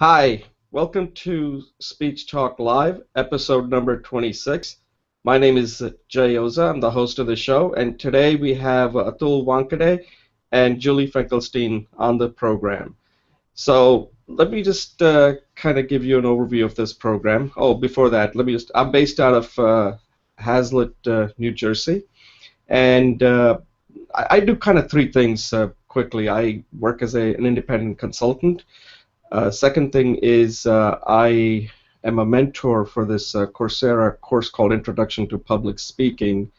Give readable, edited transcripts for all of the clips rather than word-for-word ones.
Hi, welcome to Speech Talk Live, episode number 26. My name is Jay Oza. I'm the host of the show, and today we have Atul Wankade and Julie Finkelstein on the program. So let me just kind of give you an overview of this program. Oh, before that, I'm based out of Hazlet, New Jersey, and I do kind of three things quickly. I work as an independent consultant. Second thing is I am a mentor for this Coursera course called Introduction to Public Speaking,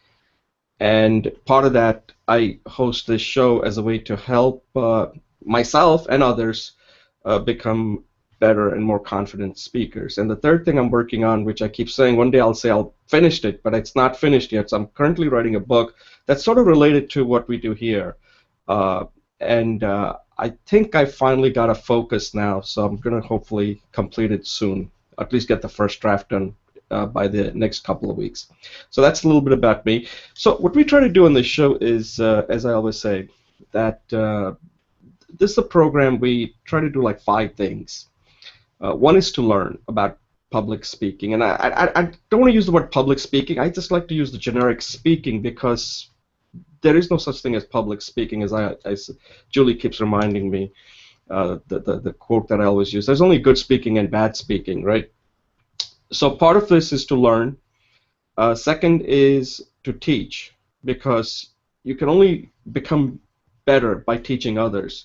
and part of that I host this show as a way to help myself and others become better and more confident speakers. And the third thing I'm working on, which I keep saying one day I'll say I'll finished it, but it's not finished yet. So I'm currently writing a book that's sort of related to what we do here. And I think I finally got a focus now, so I'm going to hopefully complete it soon, at least get the first draft done by the next couple of weeks. So that's a little bit about me. So what we try to do on this show is, as I always say, that this is a program we try to do like 5 things. One is to learn about public speaking, and I don't want to use the word public speaking. I just like to use the generic speaking because there is no such thing as public speaking, as Julie keeps reminding me, the quote that I always use. There's only good speaking and bad speaking, right? So part of this is to learn. Second is to teach, because you can only become better by teaching others.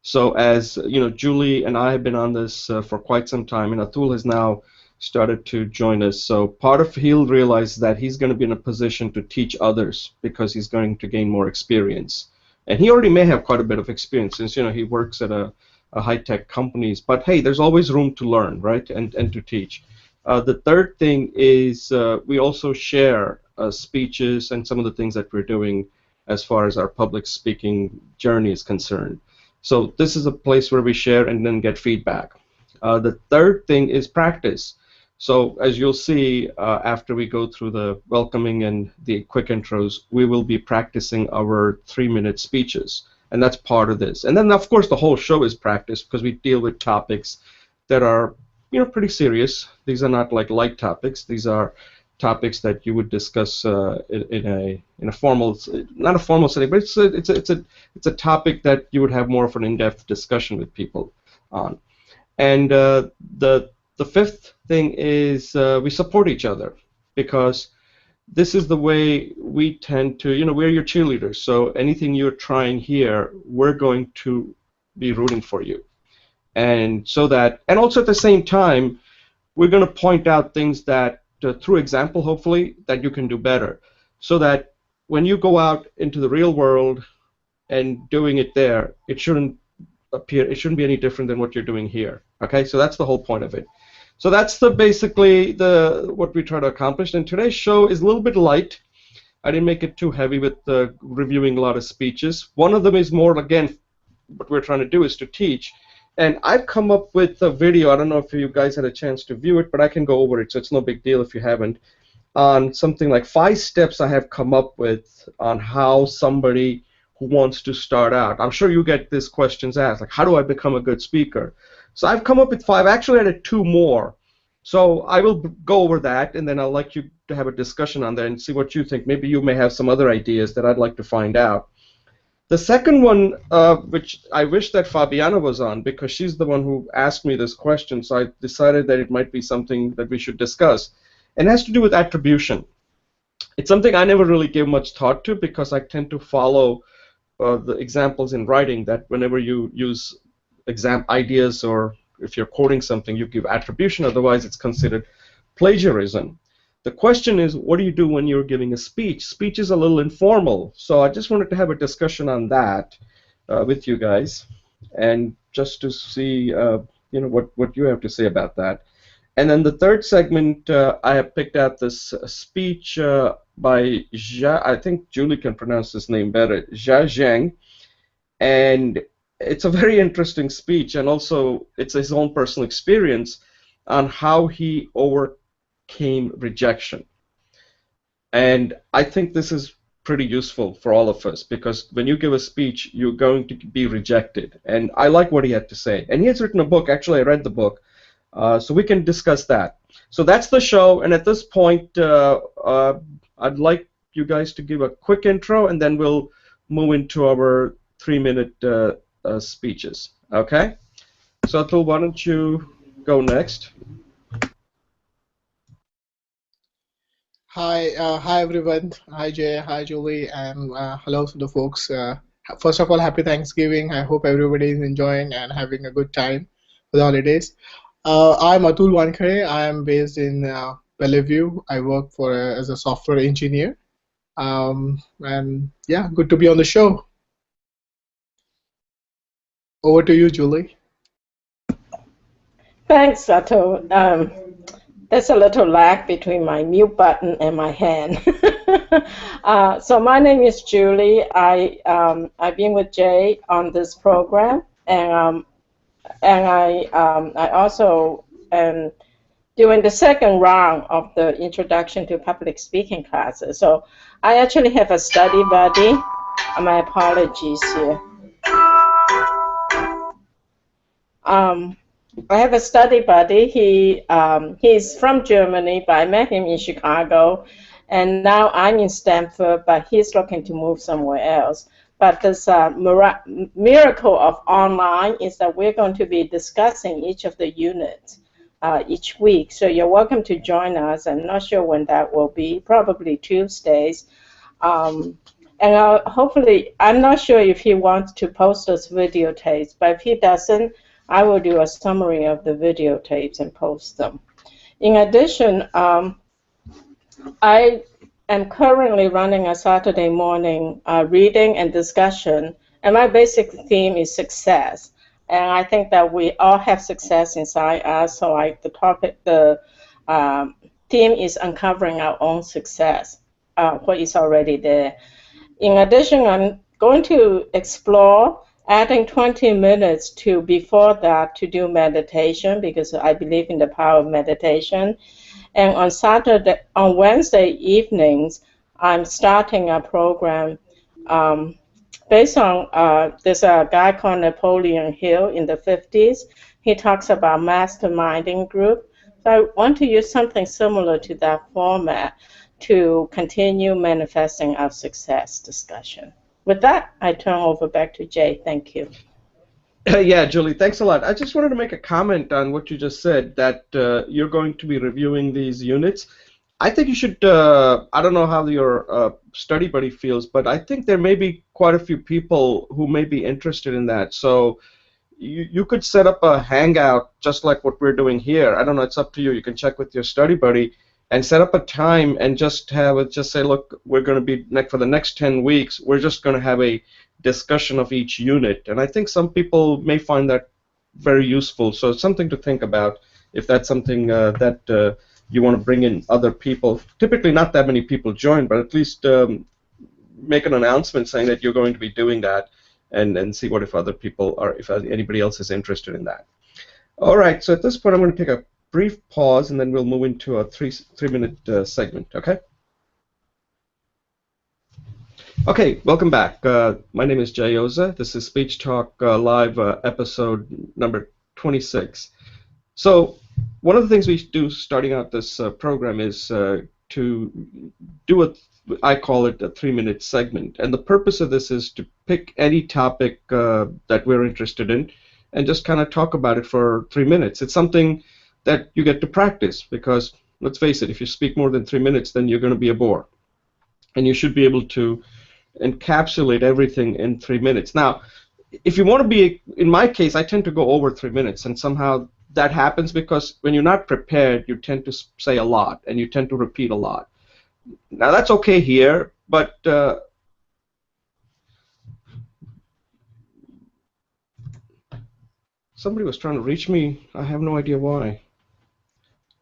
So as you know, Julie and I have been on this for quite some time, and Atul has now started to join us. So part of he'll realize that he's going to be in a position to teach others because he's going to gain more experience. And he already may have quite a bit of experience since he works at a high-tech companies. But hey, there's always room to learn, right? And to teach. The third thing is we also share speeches and some of the things that we're doing as far as our public speaking journey is concerned. So this is a place where we share and then get feedback. The third thing is practice. So as you'll see after we go through the welcoming and the quick intros, we will be practicing our 3-minute speeches, and that's part of this. And then of course the whole show is practice because we deal with topics that are pretty serious. These are not like light topics. These are topics that you would discuss in a formal, not a formal setting, but it's a topic that you would have more of an in-depth discussion with people on. And the fifth thing is we support each other, because this is the way we tend to, we're your cheerleaders. So anything you're trying here, we're going to be rooting for you. And so that, and also at the same time, we're going to point out things that, through example, hopefully, that you can do better. So that when you go out into the real world and doing it there, it shouldn't be any different than what you're doing here. Okay, so that's the whole point of it. So that's basically what we try to accomplish. And today's show is a little bit light. I didn't make it too heavy with reviewing a lot of speeches. One of them is more, again, what we're trying to do is to teach. And I've come up with a video. I don't know if you guys had a chance to view it, but I can go over it, so it's no big deal if you haven't. On something like 5 steps I have come up with on how somebody who wants to start out. I'm sure you get these questions asked, like, how do I become a good speaker? So I've come up with 5. Actually, I added 2 more. So I will go over that, and then I'd like you to have a discussion on that and see what you think. Maybe you may have some other ideas that I'd like to find out. The second one, which I wish that Fabiana was on, because she's the one who asked me this question, so I decided that it might be something that we should discuss. And it has to do with attribution. It's something I never really gave much thought to, because I tend to follow the examples in writing, that whenever you use ideas, or if you're quoting something, you give attribution, otherwise it's considered plagiarism. The question is, what do you do when you're giving a speech? Speech is a little informal, so I just wanted to have a discussion on that with you guys, and just to see what you have to say about that. And then the third segment, I have picked out this speech by I think Julie can pronounce his name better, Jiang, and it's a very interesting speech, and also it's his own personal experience on how he overcame rejection. And I think this is pretty useful for all of us because when you give a speech, you're going to be rejected. And I like what he had to say. And he has written a book. Actually, I read the book. So we can discuss that. So that's the show. And at this point, I'd like you guys to give a quick intro, and then we'll move into our 3-minute speeches. Okay? So Atul, why don't you go next? Hi everyone. Hi Jay, hi Julie, and hello to the folks. First of all, happy Thanksgiving. I hope everybody is enjoying and having a good time for the holidays. I'm Atul Wankhede. I am based in Bellevue. I work as a software engineer. And yeah, good to be on the show. Over to you, Julie. Thanks, Atul. There's a little lag between my mute button and my hand. So my name is Julie. I've been with Jay on this program, and I also am doing the second round of the Introduction to Public Speaking classes. So I actually have a study buddy. My apologies here. I have a study buddy. He's from Germany, but I met him in Chicago, and now I'm in Stanford, but he's looking to move somewhere else. But this miracle of online is that we're going to be discussing each of the units each week. So you're welcome to join us. I'm not sure when that will be, probably Tuesdays. And hopefully, I'm not sure if he wants to post those videotapes, but if he doesn't, I will do a summary of the videotapes and post them. In addition, I am currently running a Saturday morning reading and discussion, and my basic theme is success. And I think that we all have success inside us, so the theme is uncovering our own success, what is already there. In addition, I'm going to explore adding 20 minutes to before that to do meditation because I believe in the power of meditation. And on Wednesday evenings, I'm starting a program based on there's a guy called Napoleon Hill in the 50s. He talks about masterminding group. So I want to use something similar to that format to continue manifesting our success discussion. With that, I turn over back to Jay. Thank you. Yeah, Julie, thanks a lot. I just wanted to make a comment on what you just said, that you're going to be reviewing these units. I think you should, I don't know how your study buddy feels, but I think there may be quite a few people who may be interested in that. So you could set up a hangout just like what we're doing here. I don't know, it's up to you. You can check with your study buddy and set up a time and just say, look, we're going to be, for the next 10 weeks, we're just going to have a discussion of each unit. And I think some people may find that very useful. So it's something to think about if that's something that you want to bring in other people. Typically not that many people join, but at least make an announcement saying that you're going to be doing that and see what if other people are, if anybody else is interested in that. All right, so at this point I'm going to take a brief pause and then we'll move into a three-minute segment, okay? Okay, welcome back. My name is Jay Oza. This is Speech Talk Live episode number 26. So one of the things we do starting out this program is to do I call it a 3-minute segment. And the purpose of this is to pick any topic that we're interested in and just kind of talk about it for 3 minutes. It's something that you get to practice because, let's face it, if you speak more than 3 minutes, then you're going to be a bore. And you should be able to encapsulate everything in 3 minutes. Now, if you want to be, in my case, I tend to go over 3 minutes, and somehow that happens because when you're not prepared, you tend to say a lot, and you tend to repeat a lot. Now, that's okay here, but somebody was trying to reach me. I have no idea why.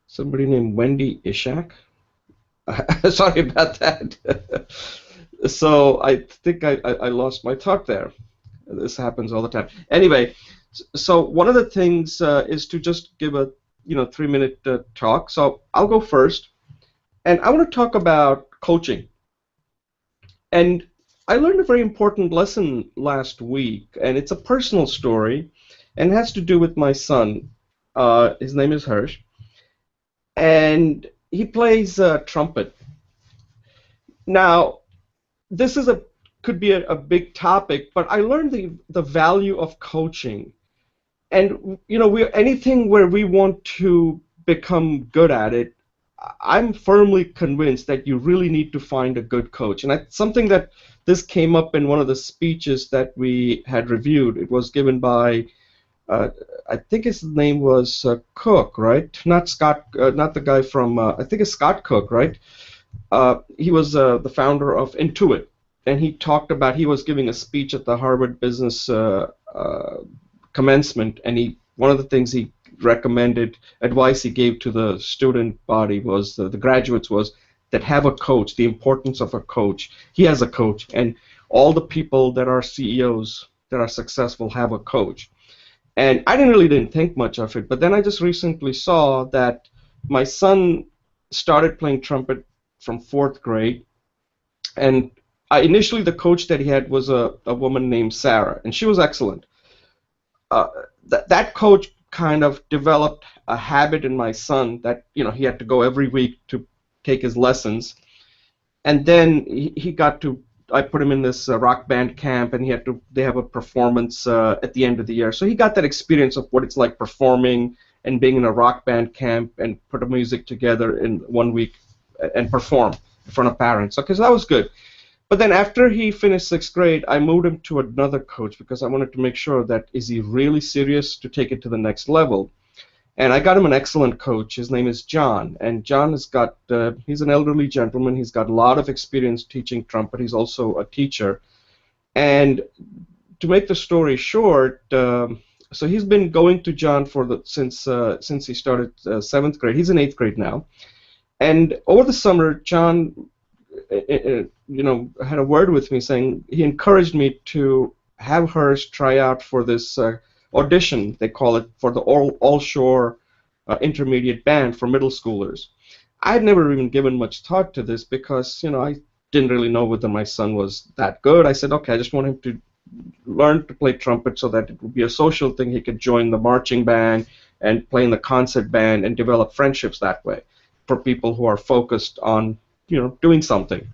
Somebody named Wendy Ishak. Sorry about that. So I think I lost my talk there. This happens all the time. Anyway, so one of the things is to just give a 3-minute talk. So I'll go first, and I want to talk about coaching. And I learned a very important lesson last week, and it's a personal story, and has to do with my son. His name is Hirsch, and he plays trumpet. Now, this is a could be a big topic, but I learned the value of coaching. And we anything where we want to become good at it, I'm firmly convinced that you really need to find a good coach. And it's something that this came up in one of the speeches that we had reviewed. It was given by I think his name was Cook, right? Not Scott, not the guy from I think it's Scott Cook, right? He was the founder of Intuit, and he talked about he was giving a speech at the Harvard Business commencement, and one of the things he recommended, advice he gave to the student body was the graduates was that have a coach, the importance of a coach. He has a coach, and all the people that are CEOs that are successful have a coach. And I didn't think much of it, but then I just recently saw that my son started playing trumpet from 4th grade, and initially the coach that he had was a woman named Sarah, and she was excellent. That coach kind of developed a habit in my son that he had to go every week to take his lessons, and then he got to. I put him in this rock band camp, and they have a performance at the end of the year. So he got that experience of what it's like performing and being in a rock band camp and put the music together in 1 week and perform in front of parents. Okay, so that was good. But then after he finished 6th grade, I moved him to another coach because I wanted to make sure that is he really serious to take it to the next level. And I got him an excellent coach. His name is Jiang, and Jiang has got, he's an elderly gentleman. He's got a lot of experience teaching trumpet. He's also a teacher. And to make the story short, so he's been going to Jiang since he started 7th grade. He's in 8th grade now. And over the summer, Jiang, had a word with me saying he encouraged me to have her try out for this audition, they call it, for the all-shore intermediate band for middle schoolers. I had never even given much thought to this because, I didn't really know whether my son was that good. I said, okay, I just want him to learn to play trumpet so that it would be a social thing. He could join the marching band and play in the concert band and develop friendships that way for people who are focused on, doing something.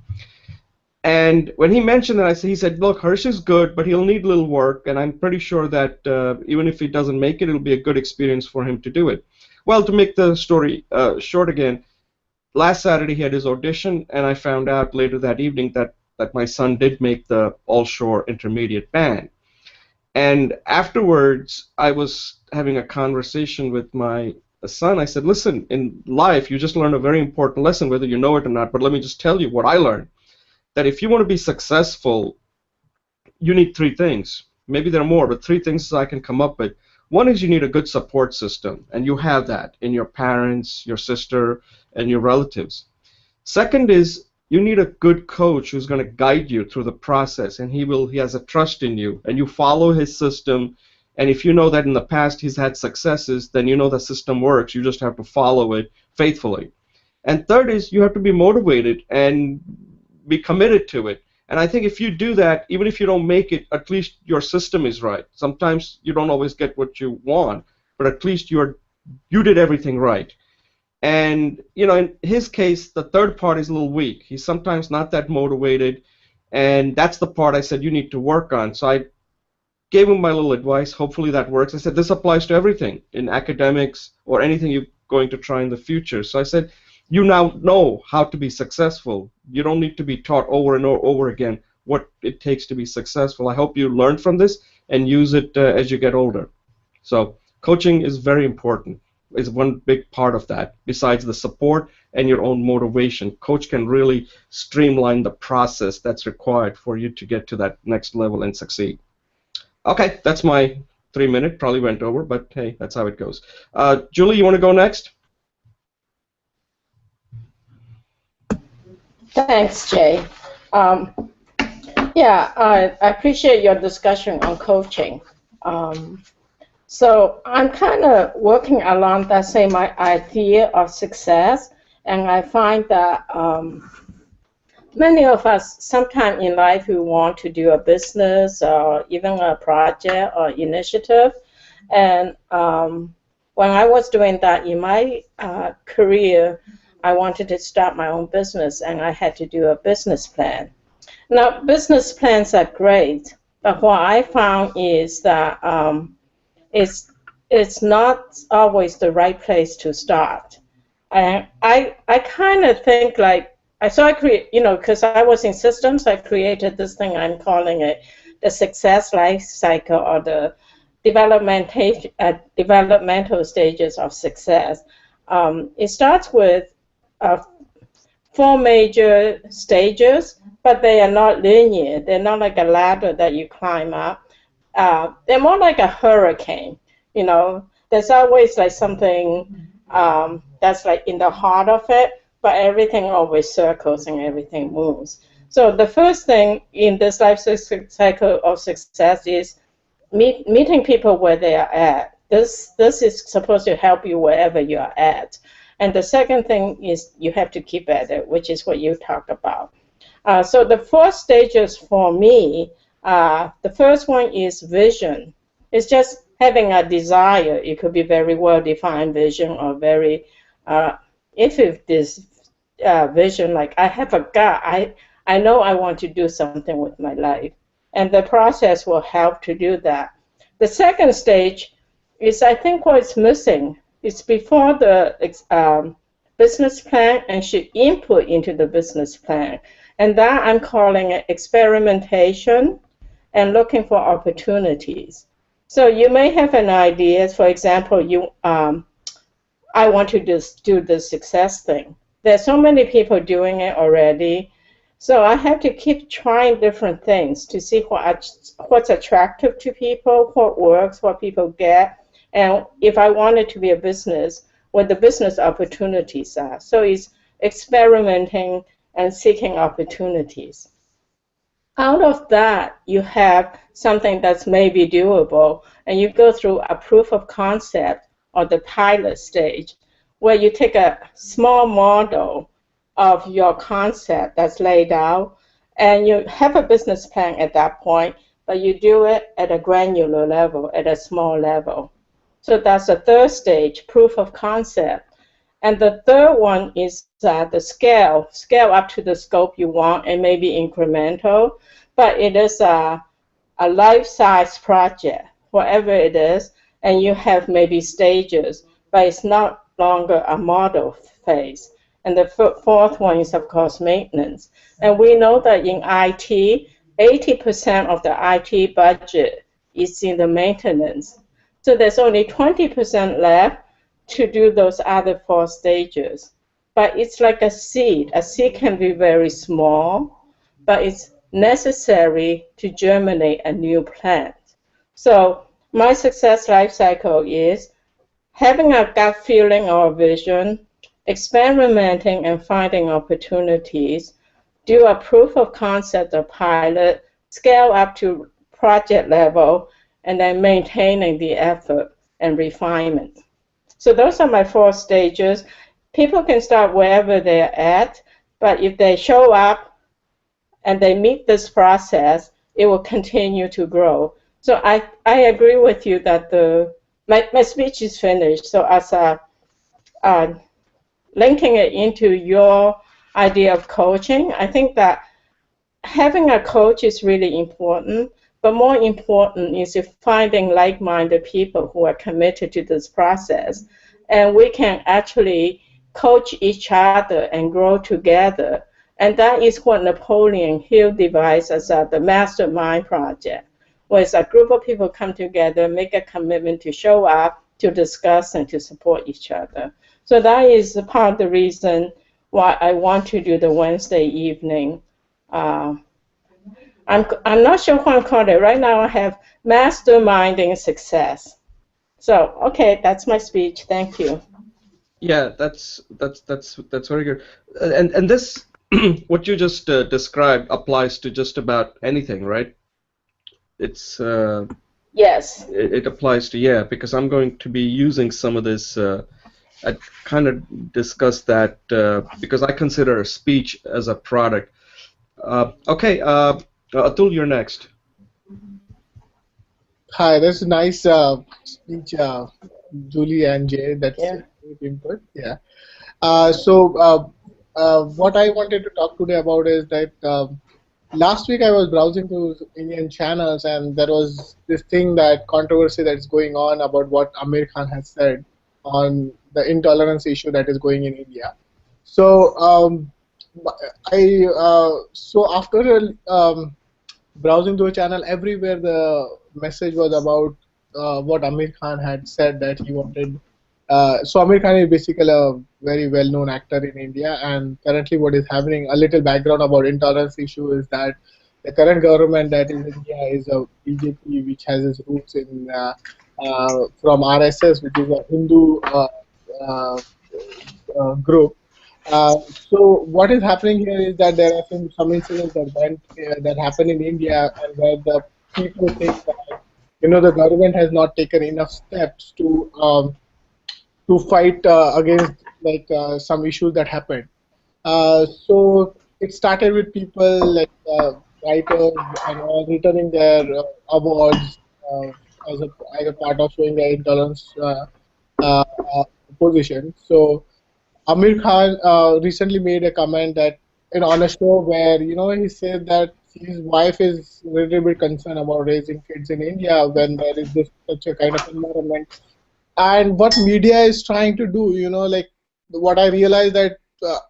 And when he mentioned that, he said, look, Hirsch is good, but he'll need a little work, and I'm pretty sure that even if he doesn't make it, it'll be a good experience for him to do it. Well, to make the story short again, last Saturday he had his audition, and I found out later that evening that my son did make the all-shore intermediate band. And afterwards, I was having a conversation with my son. I said, listen, in life, you just learn a very important lesson, whether you know it or not, but let me just tell you what I learned. That if you want to be successful, you need 3 things. Maybe there are more, but 3 things I can come up with. One is you need a good support system, and you have that in your parents, your sister, and your relatives. Second is you need a good coach who's going to guide you through the process, and he has a trust in you, and you follow his system. And if you know that in the past he's had successes, then you know the system works. You just have to follow it faithfully. And third is you have to be motivated and be committed to it. And I think if you do that, even if you don't make it, at least your system is right. Sometimes you don't always get what you want, but at least you did everything right. And in his case, the third part is a little weak. He's sometimes not that motivated, and that's the part I said you need to work on. So I gave him my little advice. Hopefully that works. I said this applies to everything in academics or anything you're going to try in the future. So I said, you now know how to be successful. You don't need to be taught over and over again what it takes to be successful. I hope you learn from this and use it as you get older. So coaching is very important. It's one big part of that. Besides the support and your own motivation, coach can really streamline the process that's required for you to get to that next level and succeed. Okay, that's my 3 minute. Probably went over, but hey, that's how it goes. Julie, you want to go next? Thanks, Jay. Yeah, I appreciate your discussion on coaching. So I'm kind of working along that same idea of success, and I find that many of us, sometime in life, we want to do a business or even a project or initiative. And when I was doing that in my career, I wanted to start my own business, and I had to do a business plan. Now, business plans are great, but what I found is that it's it's not always the right place to start. And I kind of think like I create, because I was in systems, I created this thing I'm calling it the success life cycle, or the developmental stages of success. It starts with uh, four major stages, but they are not linear. They're not like a ladder that you climb up. They're more like a hurricane. There's always like something that's like in the heart of it, but everything always circles and everything moves. So the first thing in this life cycle of success is meeting people where they are at. This is supposed to help you wherever you are at. And the second thing is you have to keep at it, which is what you talked about. So the four stages for me, the first one is vision. It's just having a desire. It could be very well-defined vision, or very, if this vision, like I have a gut, I know I want to do something with my life. And the process will help to do that. The second stage is, I think, what's missing. It's before the business plan and should input into the business plan. And that I'm calling it experimentation and looking for opportunities. So you may have an idea. For example, I want to just do the success thing. There's so many people doing it already. So I have to keep trying different things to see what's attractive to people, what works, what people get, and if I want it to be a business, what the business opportunities are. So it's experimenting and seeking opportunities. Out of that, you have something that's maybe doable, and you go through a proof of concept, or the pilot stage, where you take a small model of your concept that's laid out, and you have a business plan at that point, but you do it at a granular level, at a small level. So that's the third stage, proof of concept. And the third one is the scale up to the scope you want, and maybe incremental, but it is a life-size project, whatever it is, and you have maybe stages, but it's not longer a model phase. And the fourth one is, of course, maintenance. And we know that in IT, 80% of the IT budget is in the maintenance. So there's only 20% left to do those other four stages. But it's like a seed. A seed can be very small, but it's necessary to germinate a new plant. So my success life cycle is having a gut feeling or vision, experimenting and finding opportunities, do a proof of concept or pilot, scale up to project level, and then maintaining the effort and refinement. So those are my four stages. People can start wherever they're at, but if they show up and they meet this process, it will continue to grow. So I agree with you that my speech is finished. So as linking it into your idea of coaching, I think that having a coach is really important, but more important is finding like-minded people who are committed to this process. And we can actually coach each other and grow together. And that is what Napoleon Hill devised as the mastermind project, where it's a group of people come together, make a commitment to show up, to discuss, and to support each other. So that is part of the reason why I want to do the Wednesday evening. I'm not sure what I call it. Right now I have masterminding success. So, okay, that's my speech. Thank you. Yeah, that's very good. And this what you just described applies to just about anything, right? It's Yes. it applies to, yeah, because I'm going to be using some of this. I kind of discussed that because I consider a speech as a product. Okay, Atul, you're next. Hi, that's a nice speech, Julie and Jay. That's a Yeah. great input. Yeah. What I wanted to talk today about is that last week I was browsing through Indian channels, and there was this thing, that controversy that's going on about what Amir Khan has said on the intolerance issue that is going in India. So after browsing through a channel, everywhere the message was about what Amir Khan had said, that he wanted. So Amir Khan is basically a very well-known actor in India, and currently what is happening, a little background about intolerance issue, is that the current government that is in India is a BJP, which has its roots in from RSS, which is a Hindu uh, group. So what is happening here is that there are some incidents that happened in India, and where the people think that the government has not taken enough steps to fight against, like, some issues that happened. So it started with people like writers and all returning their awards as a part of showing their intolerance uh, uh, position. So Amir Khan recently made a comment that, on a show where, he said that his wife is a little bit concerned about raising kids in India when there is this such a kind of environment. And what media is trying to do, like, what I realized, that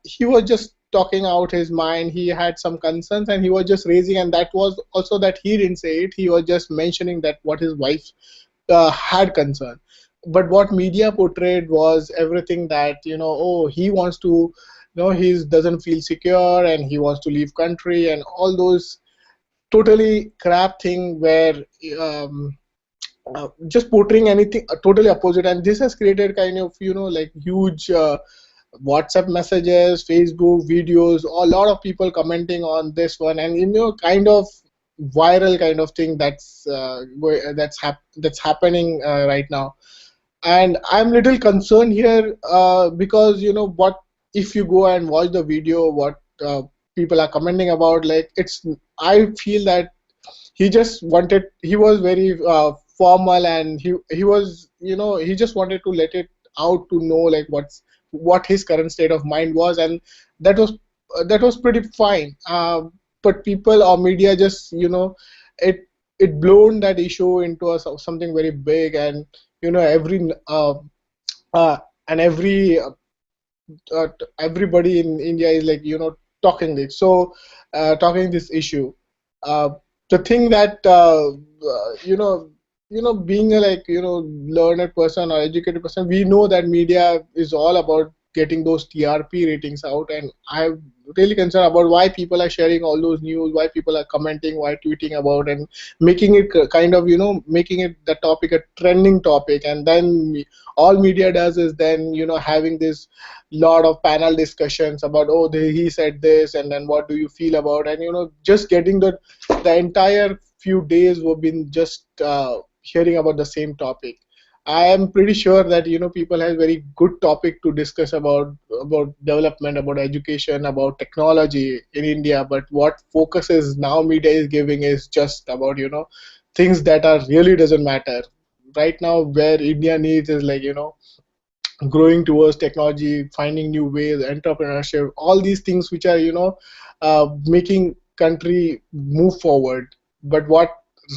he was just talking out his mind. He had some concerns, and he was just raising, and that was also that he didn't say it. He was just mentioning that what his wife had concern. But what media portrayed was everything, that, oh, he wants to, he doesn't feel secure, and he wants to leave country, and all those totally crap thing, where just portraying anything totally opposite. And this has created kind of, like, huge WhatsApp messages, Facebook videos, a lot of people commenting on this one, and, kind of viral kind of thing that's happening right now. And I'm little concerned here, because, what if you go and watch the video, what people are commenting about, like, I feel that he was very formal, and he was, he just wanted to let it out to know, like, what his current state of mind was. And that was pretty fine. But people or media just, it it blown that issue into something very big. And, every uh, and everybody in India is, like, talking this. So talking this issue. Uh, the thing that, being a, like, learned person or educated person, we know that media is all about getting those TRP ratings out. And I'm really concerned about why people are sharing all those news, why people are commenting, why tweeting about, and making it kind of, making it the topic a trending topic. And then all media does is then, having this lot of panel discussions about, oh, he said this, and then what do you feel about, and, just getting the entire few days we've been just hearing about the same topic. I am pretty sure that, people have very good topic to discuss about development, about education, about technology in India. But what focuses now media is giving is just about, things that are really doesn't matter right now. Where India needs is, like, growing towards technology, finding new ways, entrepreneurship, all these things which are, making country move forward. But what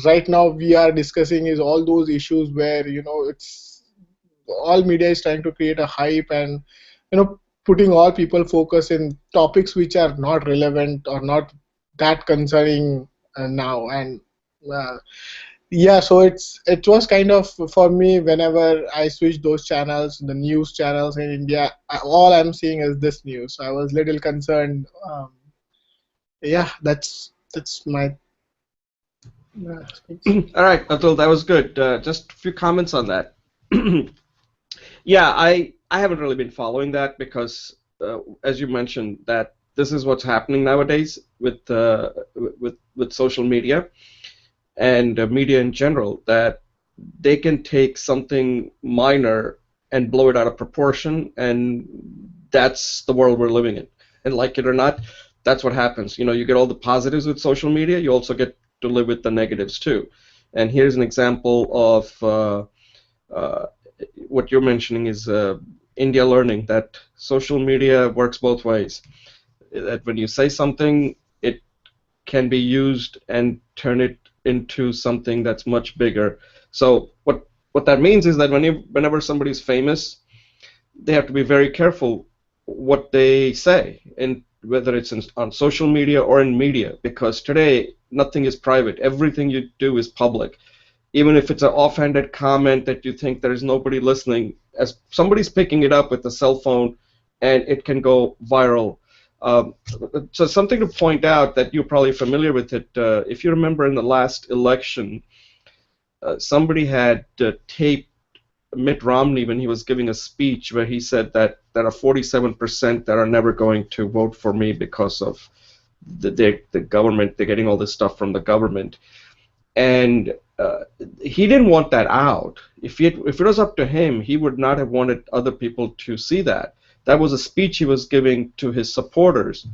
right now we are discussing is all those issues where, it's all media is trying to create a hype, and, putting all people focus in topics which are not relevant or not that concerning now. And uh, yeah, so it was kind of, for me, whenever I switch those channels, the news channels in India, all I'm seeing is this news. So I was little concerned. Yeah, that's my speech. All right, Atul, that was good. Just a few comments on that. Yeah, I haven't really been following that because, as you mentioned, that this is what's happening nowadays with social media and media in general, that they can take something minor and blow it out of proportion, and that's the world we're living in. And like it or not, that's what happens. You know, you get all the positives with social media, you also get to live with the negatives too. And here's an example of what you're mentioning is India learning that social media works both ways. That when you say something, it can be used and turn it into something that's much bigger. So what that means is that whenever somebody's famous, they have to be very careful what they say, and whether it's on social media or in media, because today nothing is private. Everything you do is public. Even if it's an offhanded comment that you think there's nobody listening, as somebody's picking it up with a cell phone, and it can go viral. So something to point out that you're probably familiar with it. If you remember in the last election, somebody had taped Mitt Romney when he was giving a speech where he said that there are 47% that are never going to vote for me because of the government. They're getting all this stuff from the government. And he didn't want that out. If it was up to him, he would not have wanted other people to see that. That was a speech he was giving to his supporters.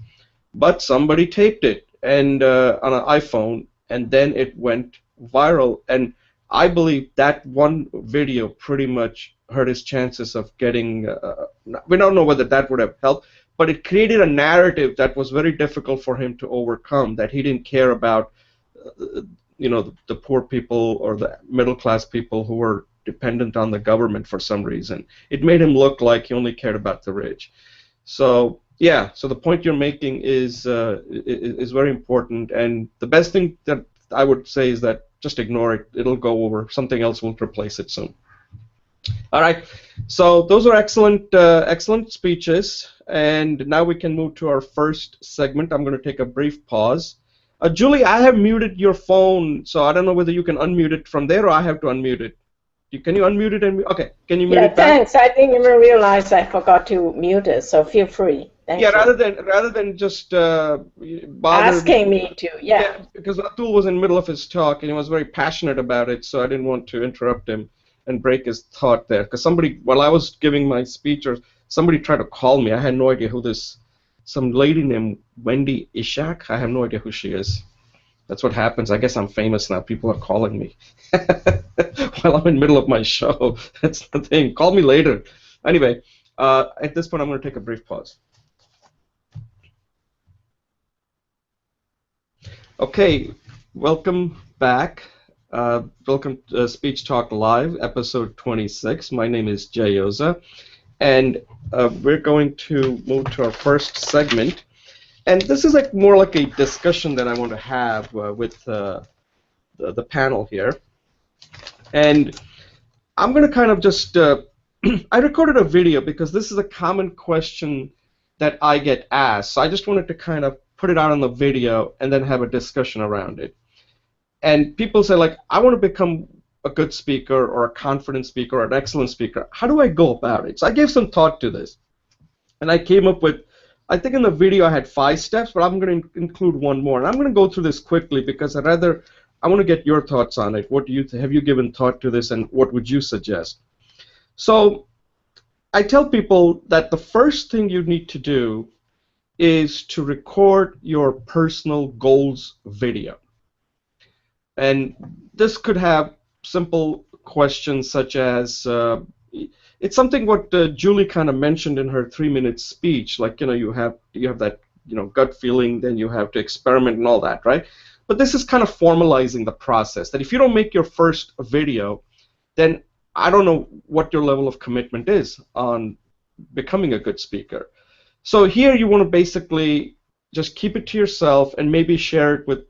But somebody taped it and on an iPhone, and then it went viral. And I believe that one video pretty much hurt his chances of getting. We don't know whether that would have helped, but it created a narrative that was very difficult for him to overcome. That he didn't care about, the poor people or the middle class people who were dependent on the government for some reason. It made him look like he only cared about the rich. So yeah, so the point you're making is very important, and the best thing that I would say is that just ignore it. It'll go over. Something else will replace it soon. All right. So those are excellent speeches, and now we can move to our first segment. I'm going to take a brief pause. Julie, I have muted your phone, so I don't know whether you can unmute it from there or I have to unmute it. Can you unmute it? Okay. Can you mute it back? Yeah, thanks. I didn't even realize I forgot to mute it, so feel free. Thank you. Rather than just asking me to, yeah. Because Atul was in the middle of his talk and he was very passionate about it, so I didn't want to interrupt him and break his thought there. Because while I was giving my speech, or somebody tried to call me. I had no idea who some lady named Wendy Ishak. I have no idea who she is. That's what happens. I guess I'm famous now. People are calling me while I'm in the middle of my show. That's the thing. Call me later. Anyway, at this point, I'm going to take a brief pause. Okay, welcome back. Welcome to Speech Talk Live, episode 26. My name is Jay Oza, and we're going to move to our first segment. And this is more like a discussion that I want to have with the panel here. And I'm going to kind of just, I recorded a video because this is a common question that I get asked. So I just wanted to kind of put it out on the video and then have a discussion around it. And people say, I want to become a good speaker or a confident speaker or an excellent speaker. How do I go about it? So I gave some thought to this. And I came up with, I think in the video I had 5 steps, but I'm going to include one more. And I'm going to go through this quickly because I want to get your thoughts on it. What do you have you given thought to this, and what would you suggest? So I tell people that the first thing you need to do is to record your personal goals video. And this could have simple questions such as, it's something what Julie kind of mentioned in her 3-minute speech, you have that gut feeling, then you have to experiment and all that, right? But this is kind of formalizing the process, that if you don't make your first video, then I don't know what your level of commitment is on becoming a good speaker. So here you want to basically just keep it to yourself and maybe share it with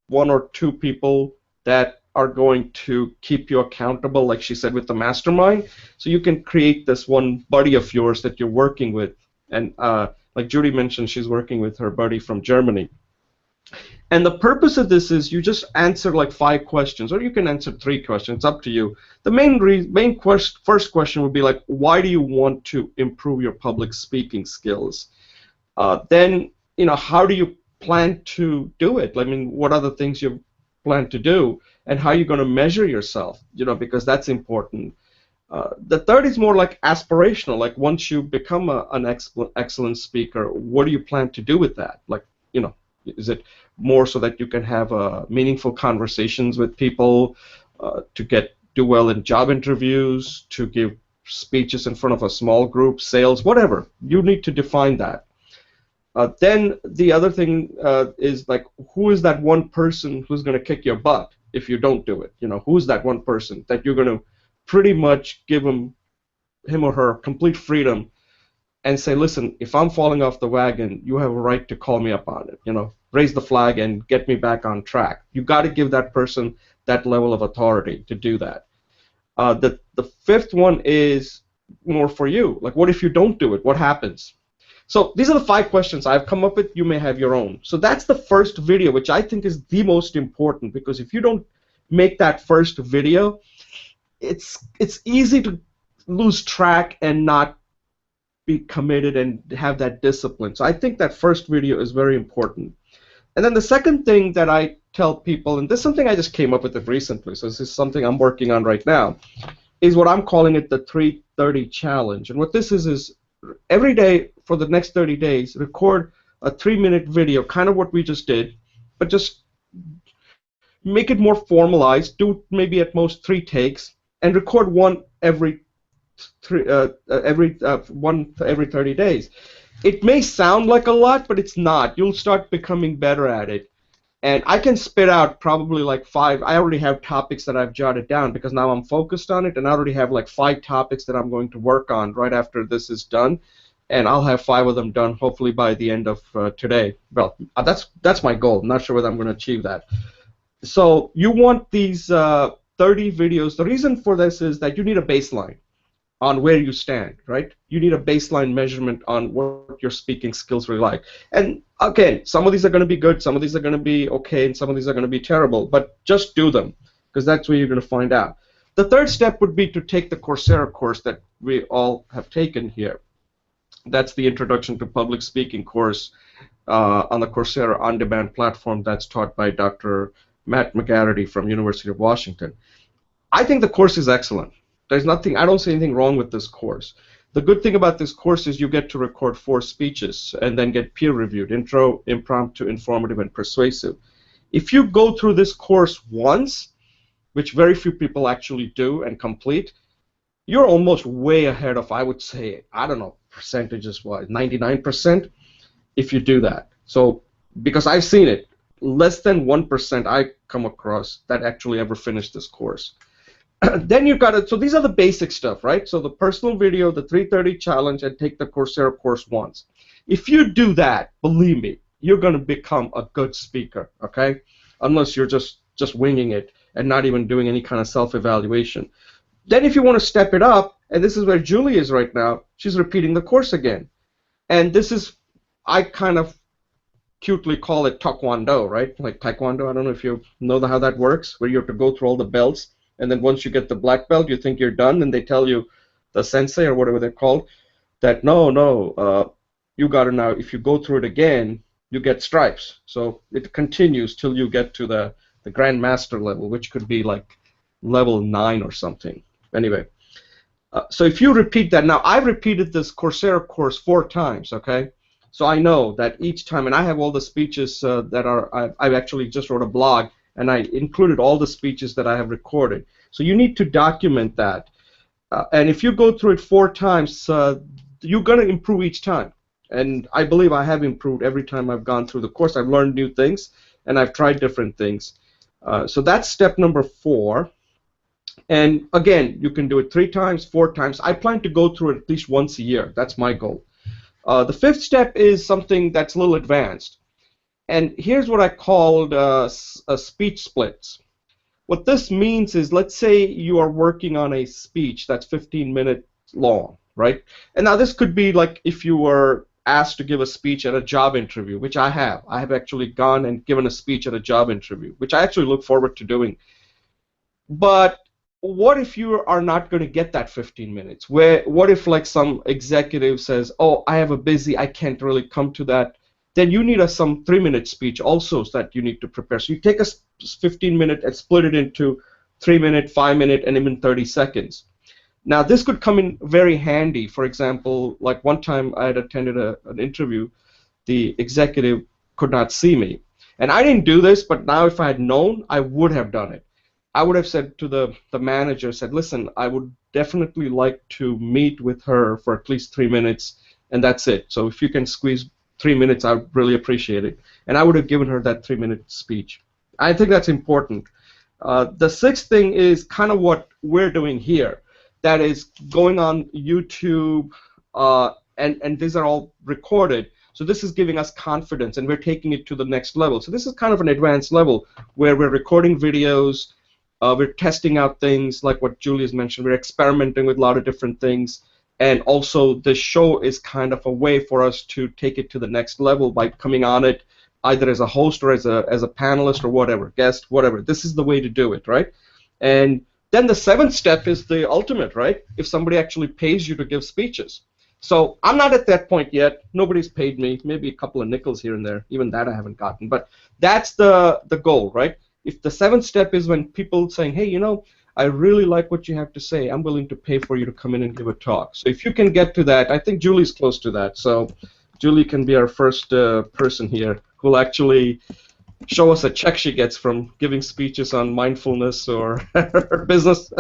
1 or 2 people that are going to keep you accountable, like she said, with the mastermind. So you can create this one buddy of yours that you're working with. And like Judy mentioned, she's working with her buddy from Germany. And the purpose of this is you just answer 5 questions, or you can answer 3 questions. It's up to you. The first question would be why do you want to improve your public speaking skills? Then, how do you plan to do it? What are the things you plan to do, and how are you going to measure yourself? Because that's important. The third is more aspirational. Once you become an excellent speaker, what do you plan to do with that? you know, is it more so that you can have meaningful conversations with people, to do well in job interviews, to give speeches in front of a small group, sales, whatever? You need to define that. Then the other thing is like, who is that one person who's going to kick your butt if you don't do it? You know, who's that one person that you're going to pretty much give him or her complete freedom and say, listen, if I'm falling off the wagon, you have a right to call me up on it. You know, raise the flag and get me back on track. You got to give that person that level of authority to do that. The fifth one is more for you. Like, what if you don't do it? What happens? So these are the 5 questions I've come up with. You may have your own. So that's the first video, which I think is the most important, because if you don't make that first video, it's easy to lose track and not be committed and have that discipline. So I think that first video is very important. And then the second thing that I tell people, and this is something I just came up with it recently, so this is something I'm working on right now, is what I'm calling it the 330 challenge. And what this is every day for the next 30 days, record a 3-minute video, kind of what we just did, but just make it more formalized, do maybe at most 3 takes, and record one every 30 days. It may sound like a lot, but it's not. You'll start becoming better at it. And I can spit out probably like 5. I already have topics that I've jotted down because now I'm focused on it, and I already have like 5 topics that I'm going to work on right after this is done. And I'll have 5 of them done hopefully by the end of today. Well, that's my goal. I'm not sure whether I'm going to achieve that. So you want these 30 videos. The reason for this is that you need a baseline on where you stand, right? You need a baseline measurement on what your speaking skills really like. And again, some of these are going to be good, some of these are going to be okay, and some of these are going to be terrible, but just do them, because that's where you're going to find out. The third step would be to take the Coursera course that we all have taken here. That's the Introduction to Public Speaking course on the Coursera on-demand platform that's taught by Dr. Matt McGarrity from University of Washington. I think the course is excellent. There's nothing, I don't see anything wrong with this course. The good thing about this course is you get to record 4 speeches and then get peer-reviewed: intro, impromptu, informative, and persuasive. If you go through this course once, which very few people actually do and complete, you're almost way ahead of, I would say, I don't know, percentages-wise, 99% if you do that. So, because I've seen it, less than 1% I come across that actually ever finished this course. Then you've got it. So these are the basic stuff, right? So the personal video, the 330 challenge, and take the Coursera course once. If you do that, believe me, you're going to become a good speaker, okay? Unless you're just winging it and not even doing any kind of self-evaluation. Then if you want to step it up, and this is where Julie is right now, she's repeating the course again. And this is, I kind of cutely call it taekwondo, right? Like taekwondo, I don't know if you know how that works, where you have to go through all the belts. And then once you get the black belt, you think you're done, and they tell you, the sensei or whatever they're called, that no, you got to now, if you go through it again, you get stripes. So it continues till you get to the Grand Master level, which could be like level 9 or something. Anyway, so if you repeat that, now I've repeated this Coursera course 4 times, okay? So I know that each time, and I have all the speeches that are, I've actually just wrote a blog, and I included all the speeches that I have recorded. So you need to document that. And if you go through it 4 times, you're going to improve each time. And I believe I have improved every time I've gone through the course. I've learned new things, and I've tried different things. So that's step number 4. And again, you can do it 3 times, 4 times. I plan to go through it at least once a year. That's my goal. The 5th step is something that's a little advanced. And here's what I called speech splits. What this means is, let's say you are working on a speech that's 15 minutes long, right? And now this could be like if you were asked to give a speech at a job interview, which I have. I have actually gone and given a speech at a job interview, which I actually look forward to doing. But what if you are not going to get that 15 minutes? What if like some executive says, oh, I have a busy, I can't really come to that. Then you need some 3-minute speech also that you need to prepare. So you take a 15-minute and split it into 3-minute, 5-minute, and even 30 seconds. Now this could come in very handy. For example, like one time I had attended an interview. The executive could not see me. And I didn't do this, but now if I had known, I would have done it. I would have said to the manager, said, listen, I would definitely like to meet with her for at least 3 minutes, and that's it. So if you can squeeze 3 minutes, I would really appreciate it. And I would have given her that 3-minute speech. I think that's important. The sixth thing is kind of what we're doing here. That is going on YouTube, and these are all recorded. So this is giving us confidence, and we're taking it to the next level. So this is kind of an advanced level where we're recording videos, we're testing out things like what Julia's mentioned. We're experimenting with a lot of different things, and also the show is kind of a way for us to take it to the next level by coming on it either as a host or as a panelist or whatever, guest, whatever. This is the way to do it, right? And then the seventh step is the ultimate, right? If somebody actually pays you to give speeches. So I'm not at that point yet. Nobody's paid me. Maybe a couple of nickels here and there. Even that I haven't gotten. But that's the goal, right? If the seventh step is when people saying, hey, you know, I really like what you have to say. I'm willing to pay for you to come in and give a talk. So if you can get to that, I think Julie's close to that. So Julie can be our first person here who will actually show us a check she gets from giving speeches on mindfulness or business.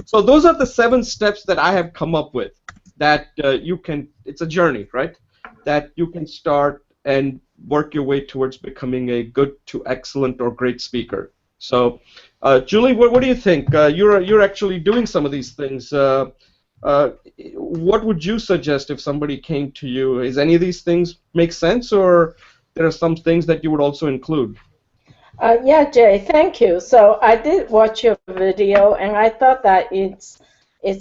So those are the 7 steps that I have come up with that you can, it's a journey, right? That you can start and work your way towards becoming a good to excellent or great speaker. So, Julie, what do you think? You're actually doing some of these things. What would you suggest if somebody came to you? Is any of these things make sense, or there are some things that you would also include? Yeah, Jay, thank you. So I did watch your video, and I thought that it's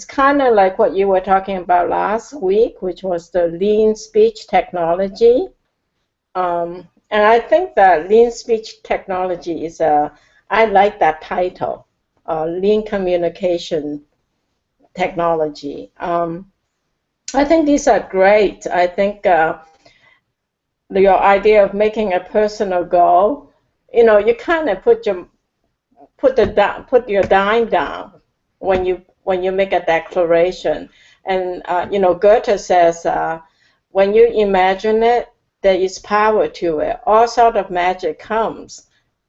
kind of like what you were talking about last week, which was the lean speech technology. And I think that lean speech technology is I like that title, lean communication technology. I think these are great. I think your idea of making a personal goal, you know, you kind of put your dime down when you make a declaration. And you know, Goethe says when you imagine it, there is power to it. All sort of magic comes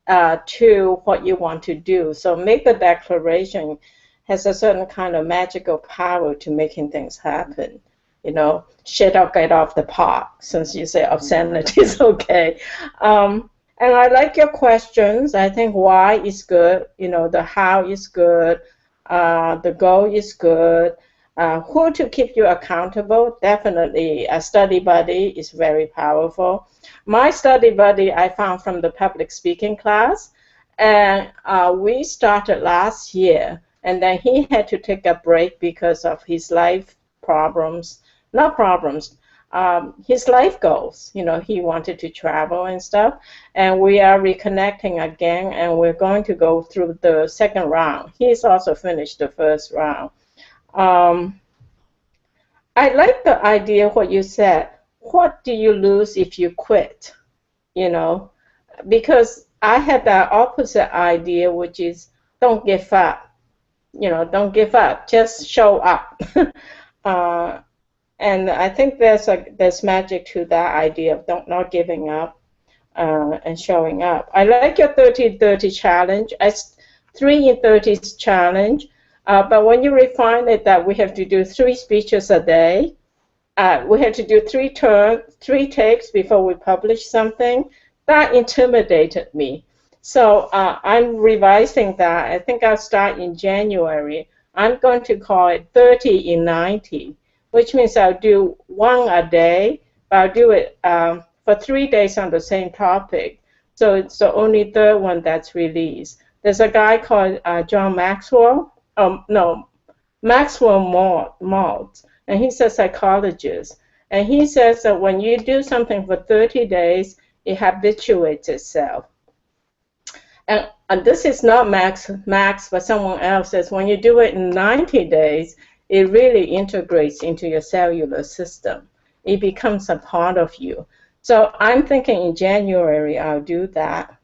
to what you want to do. So make a declaration has a certain kind of magical power to making things happen. You know, shit or get off the park, since you say obscenity is okay. And I like your questions. I think why is good, you know, the how is good, the goal is good, who to keep you accountable. Definitely a study buddy is very powerful. My study buddy I found from the public speaking class, and we started last year, and then he had to take a break because of his life problems. Not problems, his life goals. You know, he wanted to travel and stuff, and we are reconnecting again, and we're going to go through the second round. He's also finished the first round. I like the idea what you said. What do you lose if you quit? You know, because I had that opposite idea, which is don't give up. You know, don't give up. Just show up. And I think there's magic to that idea of not giving up and showing up. I like your 30-30 challenge. 3 in 30 challenge. But when you refine it that we have to do 3 speeches a day, we have to do 3 takes before we publish something, that intimidated me. So I'm revising that. I think I'll start in January. I'm going to call it 30 in 90. Which means I'll do 1 a day, but I'll do it for 3 days on the same topic. So it's the only 3rd one that's released. There's a guy called John Maxwell, Maxwell Maltz, and he's a psychologist. And he says that when you do something for 30 days, it habituates itself. And this is not Max, but someone else says when you do it in 90 days, it really integrates into your cellular system. It becomes a part of you. So I'm thinking in January I'll do that.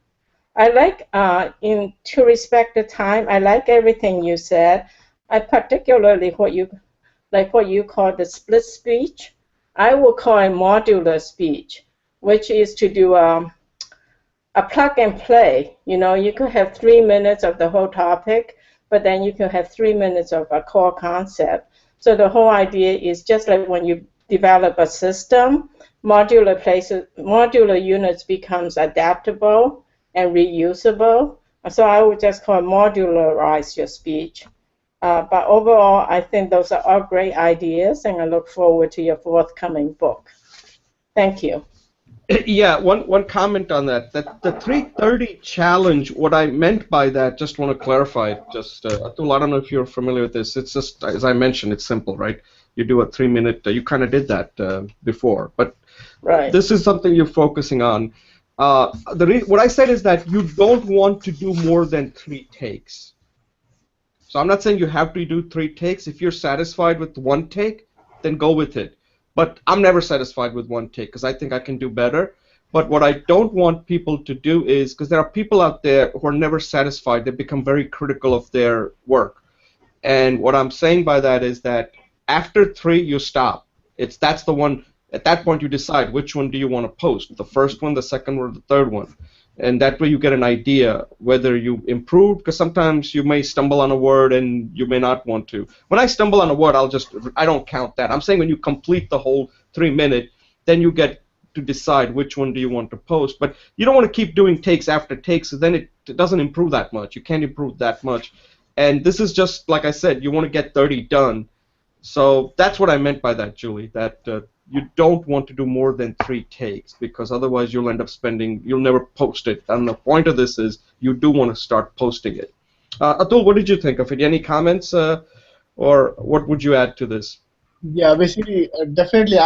I like, to respect the time, I like everything you said. I particularly what you call the split speech. I will call it modular speech. which is to do a plug and play. You could have 3 minutes of the whole topic, but then you can have 3 minutes of a core concept. So the whole idea is just like when you develop a system, modular units becomes adaptable and reusable. So I would just call it modularize your speech. But overall, I think those are all great ideas, and I look forward to your forthcoming book. Thank you. Yeah, one comment on that. That the 3:30 challenge. What I meant by that, just want to clarify. Just Atul, I don't know if you're familiar with this. It's just as I mentioned, it's simple, right? You do a 3-minute. You kind of did that before, but Right. this is something you're focusing on. What I said is that you don't want to do more than 3 takes. So I'm not saying you have to do 3 takes. If you're satisfied with 1 take, then go with it. But I'm never satisfied with 1 take because I think I can do better. But what I don't want people to do is, because there are people out there who are never satisfied, they become very critical of their work. And what I'm saying by that is that after 3, you stop. That's the one. At that point, you decide which one do you want to post, the first one, the second one, or the third one. And that way you get an idea whether you improved, because sometimes you may stumble on a word and you may not want to. When I stumble on a word, I don't count that. I'm saying when you complete the whole 3-minute, then you get to decide which one do you want to post. But you don't want to keep doing takes after takes, so then it doesn't improve that much. You can't improve that much. And this is just, like I said, you want to get 30 done. So that's what I meant by that, Julie, that you don't want to do more than 3 takes because otherwise you'll end up you'll never post it. And the point of this is you do want to start posting it. Atul, what did you think of it? Any comments or what would you add to this? Yeah, basically, definitely.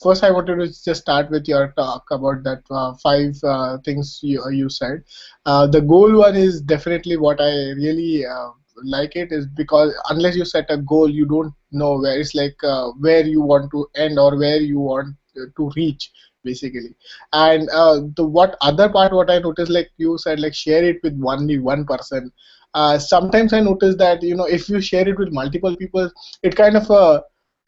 First, I wanted to just start with your talk about that 5 things you said. The goal one is definitely what I really like it is because unless you set a goal, you don't know where it's like where you want to end or where you want to reach basically. And the what other part what I noticed, like you said, like share it with only one person. Sometimes I notice that if you share it with multiple people, it kind of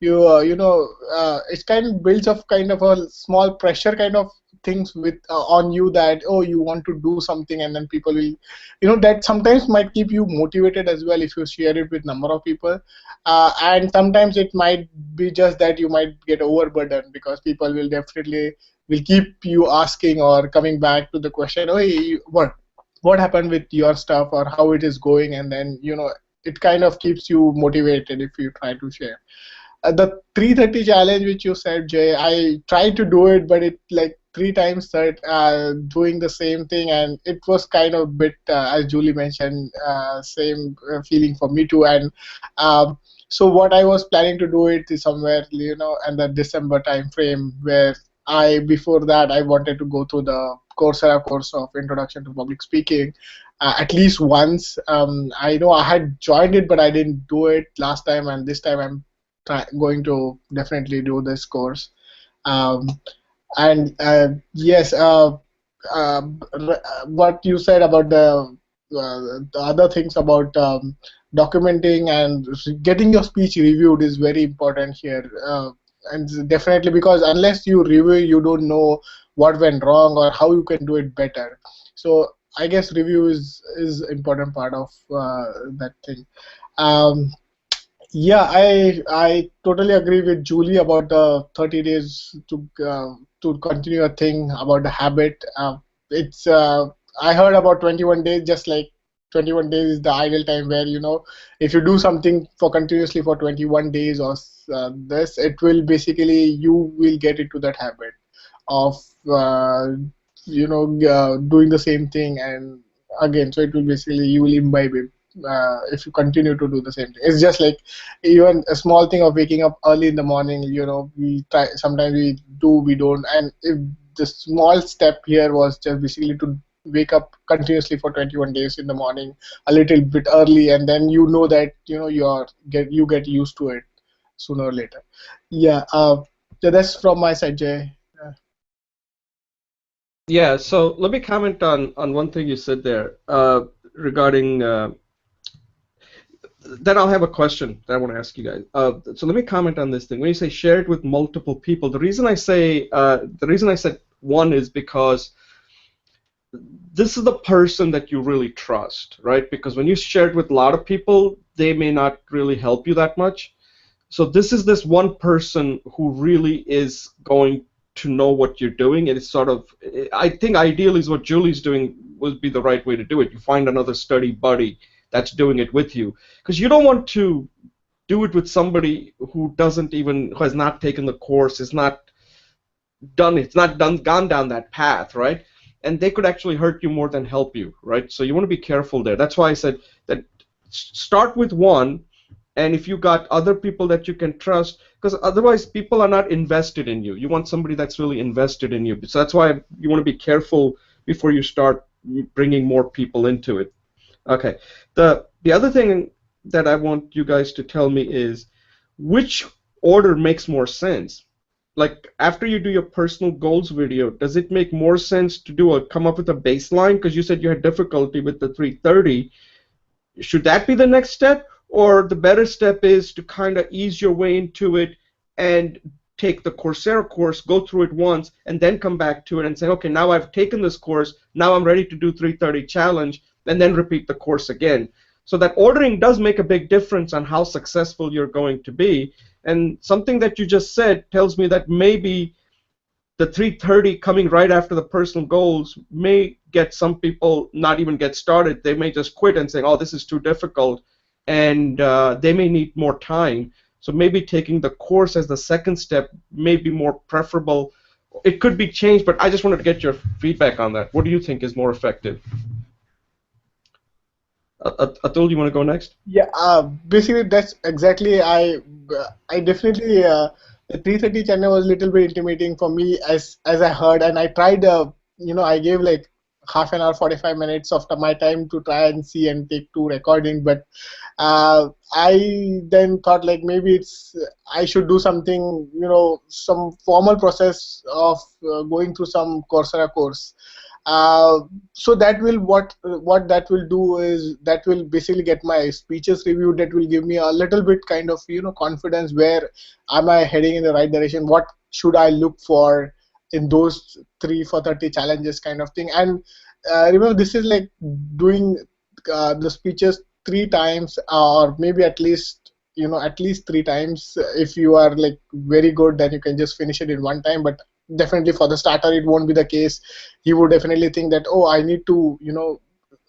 it kind of builds up kind of a small pressure kind of things with on you that oh you want to do something and then people will that sometimes might keep you motivated as well if you share it with number of people and sometimes it might be just that you might get overburdened because people will definitely will keep you asking or coming back to the question oh what happened with your stuff or how it is going and then it kind of keeps you motivated if you try to share the 3:30 challenge which you said, Jay, I tried to do it, but it like 3 times that doing the same thing, and it was kind of a bit, as Julie mentioned, same feeling for me too. And so what I was planning to do it is somewhere, in the December time frame where before that I wanted to go through the Coursera course of Introduction to Public Speaking at least once. I know I had joined it, but I didn't do it last time, and this time I'm going to definitely do this course. Um, and yes, what you said about the other things about documenting and getting your speech reviewed is very important here. And definitely because unless you review, you don't know what went wrong or how you can do it better. So I guess review is important part of that thing. Yeah, I totally agree with Julie about the 30 days to continue a thing about the habit. It's I heard about 21 days, just like 21 days is the ideal time where if you do something for continuously for 21 days or this, it will basically you will get into that habit of doing the same thing and again. So it will basically you will imbibe it if you continue to do the same thing. It's just like even a small thing of waking up early in the morning, we try, sometimes we do, we don't. And if the small step here was just basically to wake up continuously for 21 days in the morning a little bit early, and then that you get used to it sooner or later. Yeah, so that's from my side, Jay. Yeah, so let me comment on one thing you said there regarding then I'll have a question that I want to ask you guys. So let me comment on this thing. When you say share it with multiple people, the reason I said one is because this is the person that you really trust, right? Because when you share it with a lot of people, they may not really help you that much. So this one person who really is going to know what you're doing. It is sort of, I think ideally is what Julie's doing would be the right way to do it. You find another study buddy that's doing it with you, because you don't want to do it with somebody who has not taken the course, gone down that path, right? And they could actually hurt you more than help you, right? So you want to be careful there. That's why I said that start with one, and if you got other people that you can trust, because otherwise people are not invested in you. You want somebody that's really invested in you. So that's why you want to be careful before you start bringing more people into it. Okay. The other thing that I want you guys to tell me is which order makes more sense. Like after you do your personal goals video, does it make more sense to come up with a baseline? Because you said you had difficulty with the 330. Should that be the next step? Or the better step is to kind of ease your way into it and take the Coursera course, go through it once, and then come back to it and say, okay, now I've taken this course, now I'm ready to do 330 challenge, and then repeat the course again. So that ordering does make a big difference on how successful you're going to be. And something that you just said tells me that maybe the 330 coming right after the personal goals may get some people not even get started. They may just quit and say, oh, this is too difficult, and they may need more time. So maybe taking the course as the second step may be more preferable. It could be changed, but I just wanted to get your feedback on that. What do you think is more effective? Atul, you want to go next? Yeah, basically that's exactly I definitely the 330 channel was a little bit intimidating for me as I heard, and I tried I gave like half an hour, 45 minutes of my time to try and see and take two recording, but I then thought like maybe I should do something, some formal process of going through some Coursera course. So that will what that will do is that will basically get my speeches reviewed. That will give me a little bit kind of confidence. Where am I heading in the right direction? What should I look for in those 3 for 30 challenges kind of thing? And remember, this is like doing the speeches 3 times, or maybe at least 3 times. If you are like very good, then you can just finish it in one time. But definitely for the starter, it won't be the case. He would definitely think that, oh, I need to,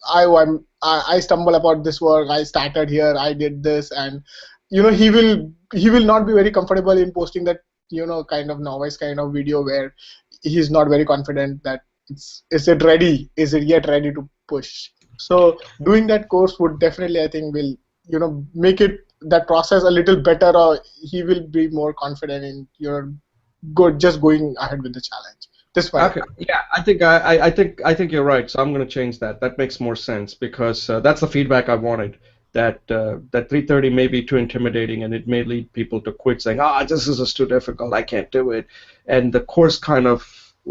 I stumble about this work. I started here. I did this, and he will not be very comfortable in posting that kind of novice kind of video where he's not very confident that is it ready? Is it yet ready to push? So doing that course would definitely, I think, will make that process a little better, or he will be more confident in just going ahead with the challenge. This one. Okay. Yeah, I think you're right. So I'm going to change that. That makes more sense because that's the feedback I wanted. That 330 may be too intimidating, and it may lead people to quit, saying, this is just too difficult. I can't do it. And the course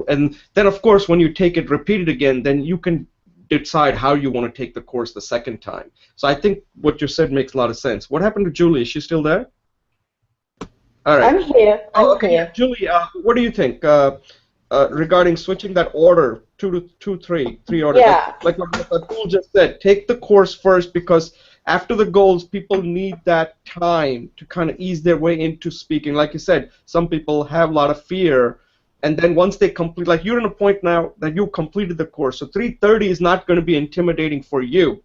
and then of course when you take it, repeat it again, then you can decide how you want to take the course the second time. So I think what you said makes a lot of sense. What happened to Julie? Is she still there? All right. I'm here. Okay. Here. Julie, what do you think regarding switching that order, 2 to 3 order? Yeah. Like what Atul just said, take the course first, because after the goals, people need that time to kind of ease their way into speaking. Like you said, some people have a lot of fear, and then once they complete, like you're in a point now that you completed the course, so 330 is not going to be intimidating for you.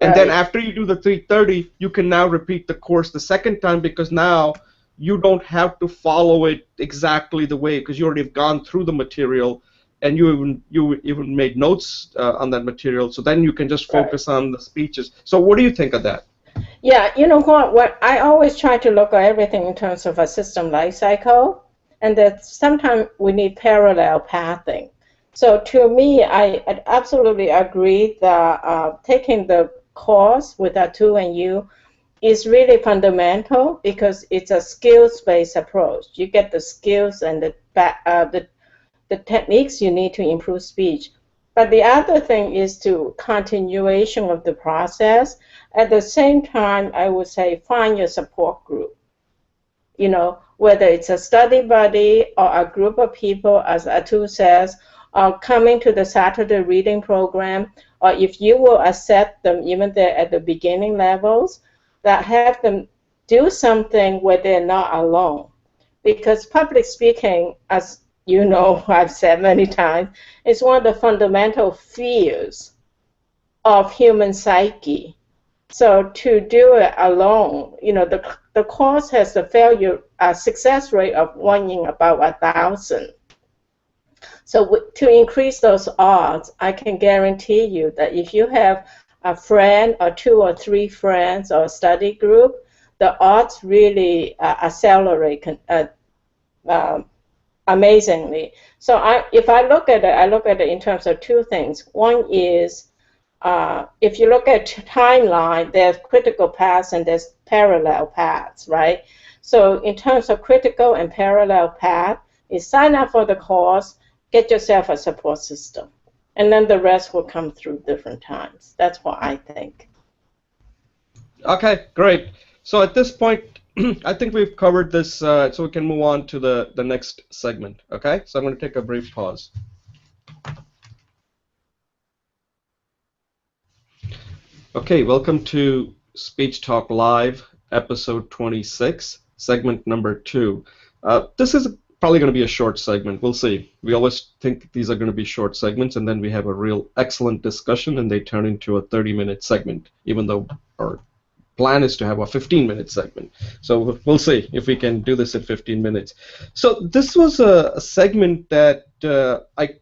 And then after you do the 330, you can now repeat the course the second time, because now you don't have to follow it exactly the way, because you already have gone through the material, and you even made notes on that material. So then you can just focus on the speeches. So what do you think of that? Yeah, you know what I always try to look at everything in terms of a system life cycle, and that sometimes we need parallel pathing. So to me, I absolutely agree that taking the course with Atul and you is really fundamental, because it's a skills-based approach. You get the skills and the techniques you need to improve speech. But the other thing is to continuation of the process. At the same time, I would say find your support group. Whether it's a study buddy or a group of people, as Atul says, coming to the Saturday reading program, or if you will accept them even there at the beginning levels, that have them do something where they're not alone. Because public speaking, as you know, I've said many times, is one of the fundamental fears of human psyche. So to do it alone, the course has a success rate of 1 in about 1,000. So to increase those odds, I can guarantee you that if you have a friend or 2 or 3 friends or a study group, the odds really accelerate amazingly. So if I look at it in terms of 2 things. One is, if you look at timeline, there's critical paths and there's parallel paths, right? So in terms of critical and parallel path, is sign up for the course, get yourself a support system, and then the rest will come through different times. That's what I think. Okay, great. So at this point, I think we've covered this, so we can move on to the next segment. Okay, so I'm going to take a brief pause. Okay, welcome to Speech Talk Live, episode 26, segment number 2. This is probably going to be a short segment. We'll see. We always think these are going to be short segments, and then we have a real excellent discussion, and they turn into a 30-minute segment, even though our plan is to have a 15-minute segment. So we'll see if we can do this in 15 minutes. So this was a segment that I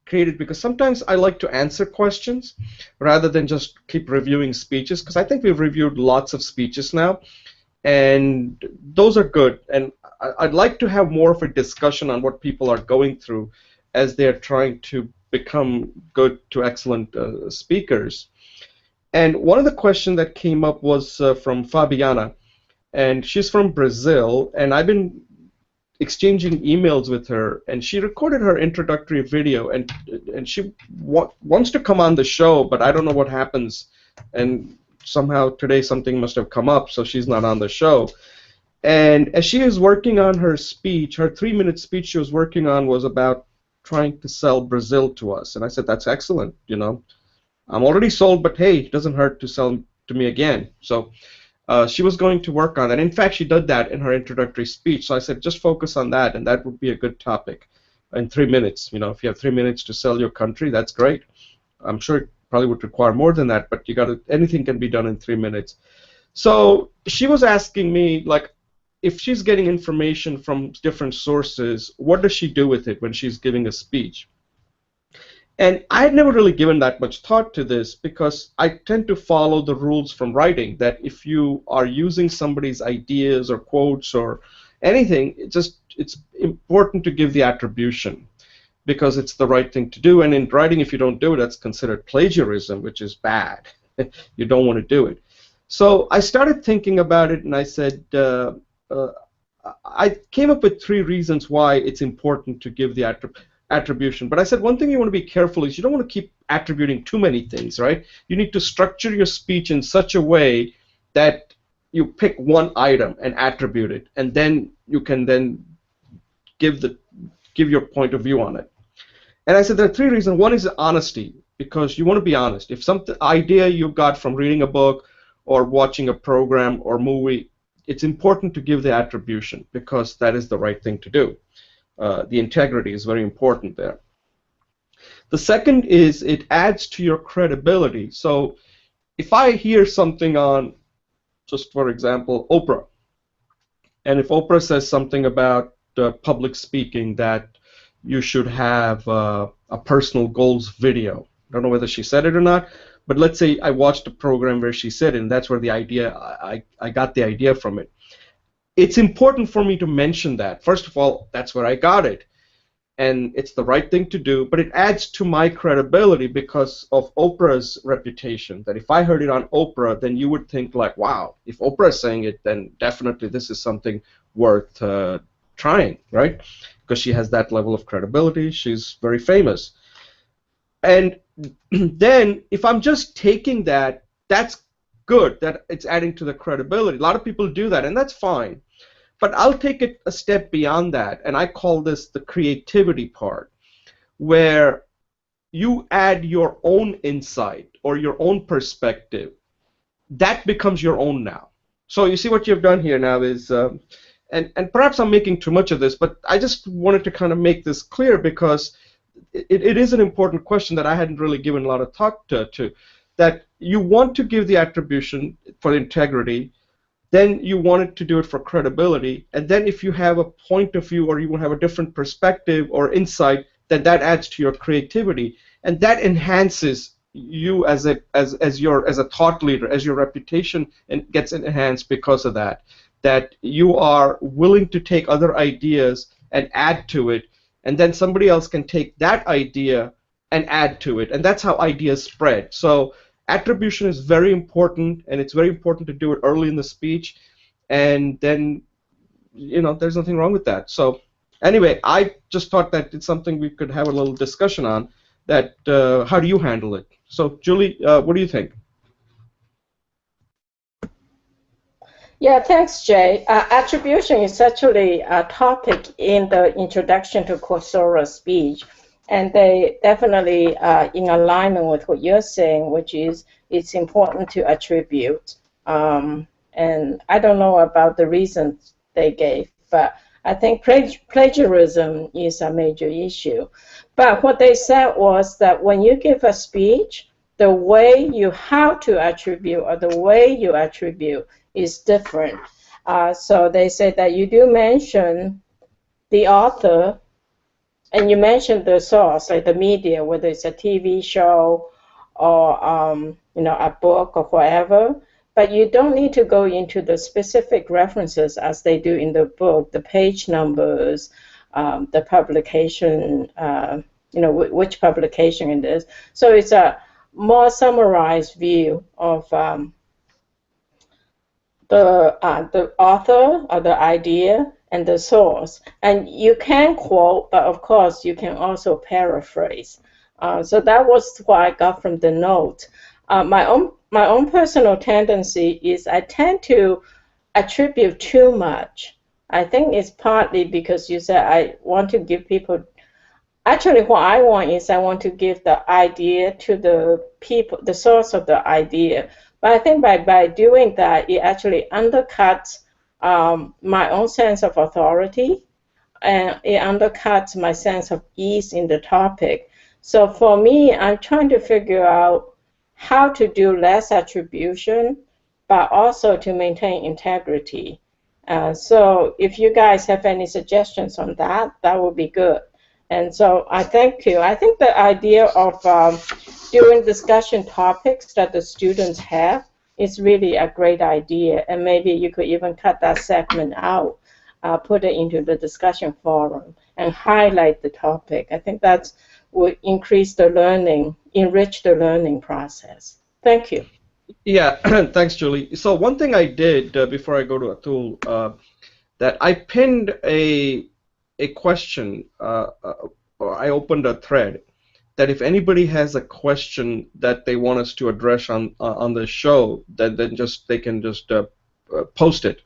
created because sometimes I like to answer questions rather than just keep reviewing speeches, because I think we've reviewed lots of speeches now, and those are good. And I'd like to have more of a discussion on what people are going through as they're trying to become good to excellent speakers. And one of the questions that came up was from Fabiana, and she's from Brazil, and I've been exchanging emails with her, and she recorded her introductory video, and she wants to come on the show, but I don't know what happens, and somehow today something must have come up, so she's not on the show. And as she is working on her speech, her 3-minute speech she was working on was about trying to sell Brazil to us, and I said, that's excellent, I'm already sold, but hey, it doesn't hurt to sell to me again. So she was going to work on that. In fact, she did that in her introductory speech. So I said, just focus on that, and that would be a good topic in 3 minutes. If you have 3 minutes to sell your country, that's great. I'm sure it probably would require more than that, but anything can be done in 3 minutes. So she was asking me, like, if she's getting information from different sources, what does she do with it when she's giving a speech? And I had never really given that much thought to this, because I tend to follow the rules from writing, that if you are using somebody's ideas or quotes or anything, it's important to give the attribution, because it's the right thing to do. And in writing, if you don't do it, that's considered plagiarism, which is bad. You don't want to do it. So I started thinking about it, and I said, I came up with 3 reasons why it's important to give the attribution. But I said one thing you want to be careful is you don't want to keep attributing too many things, right? You need to structure your speech in such a way that you pick one item and attribute it, and then you can then give your point of view on it. And I said there are 3 reasons. One is honesty, because you want to be honest. If some idea you got from reading a book or watching a program or movie, it's important to give the attribution, because that is the right thing to do. The integrity is very important there. The second is it adds to your credibility. So if I hear something on, just for example, Oprah, and if Oprah says something about public speaking, that you should have a personal goals video. I don't know whether she said it or not, but let's say I watched a program where she said it, and that's where the idea, I got the idea from it. It's important for me to mention that. First of all, that's where I got it, and it's the right thing to do, but it adds to my credibility because of Oprah's reputation, that if I heard it on Oprah, then you would think like, wow, if Oprah is saying it, then definitely this is something worth trying, right? Because she has that level of credibility. She's very famous. And then if I'm just taking that, that's good, that it's adding to the credibility. A lot of people do that, and that's fine. But I'll take it a step beyond that, and I call this the creativity part, where you add your own insight or your own perspective. That becomes your own now. So you see what you've done here now is, and perhaps I'm making too much of this, but I just wanted to kind of make this clear because it is an important question that I hadn't really given a lot of thought to, that you want to give the attribution for integrity, then you wanted to do it for credibility, and then if you have a point of view or you want to have a different perspective or insight, then that adds to your creativity, and that enhances you as a thought leader, as your reputation, and gets enhanced because of that. That you are willing to take other ideas and add to it, and then somebody else can take that idea and add to it, and that's how ideas spread. So attribution is very important, and it's very important to do it early in the speech, and then there's nothing wrong with that. So anyway, I just thought that it's something we could have a little discussion on, that how do you handle it? So Julie, what do you think? Yeah, thanks, Jay. Attribution is actually a topic in the introduction to Coursera speech, and they definitely in alignment with what you're saying, which is it's important to attribute. And I don't know about the reasons they gave, but I think plagiarism is a major issue. But what they said was that when you give a speech, the way you how to attribute or the way you attribute is different. So they said that you do mention the author and you mention the source, like the media, whether it's a TV show or a book or whatever, but you don't need to go into the specific references as they do in the book, the page numbers, the publication, which publication it is. So it's a more summarized view of the author or the idea and the source. And you can quote, but of course you can also paraphrase. So that was what I got from the note. My own personal tendency is I tend to attribute too much. I think it's partly because you said I want to give people. Actually, what I want is I want to give the idea to the people, the source of the idea. But I think by doing that, it actually undercuts my own sense of authority, and it undercuts my sense of ease in the topic. So for me, I'm trying to figure out how to do less attribution, but also to maintain integrity. So if you guys have any suggestions on that, that would be good. And so I thank you. I think the idea of doing discussion topics that the students have is really a great idea. And maybe you could even cut that segment out, put it into the discussion forum, and highlight the topic. I think that would increase the learning, enrich the learning process. Thank you. Yeah, thanks, Julie. So one thing I did before I go to Atul, that I pinned a question, or I opened a thread, that if anybody has a question that they want us to address on the show, then they can just post it.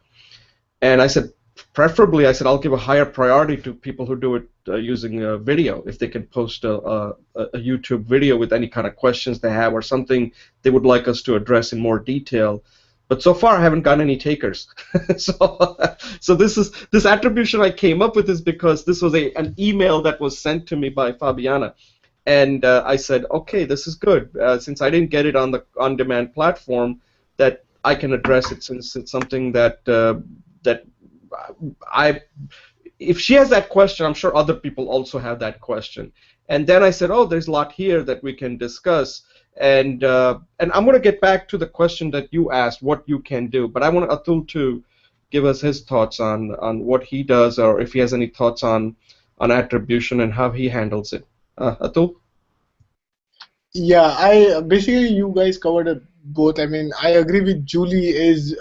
And I said, preferably, I said I'll give a higher priority to people who do it using video. If they can post a YouTube video with any kind of questions they have or something they would like us to address in more detail. But so far, I haven't got any takers. so this attribution I came up with is because this was an email that was sent to me by Fabiana, and I said, okay, this is good. Since I didn't get it on the on-demand platform, that I can address it, since it's something that if she has that question, I'm sure other people also have that question. And then I said, oh, there's a lot here that we can discuss. And I'm going to get back to the question that you asked, what you can do. But I want Atul to give us his thoughts on what he does, or if he has any thoughts on attribution and how he handles it. Atul? Yeah, basically you guys covered it both. I mean, I agree with Julie. Is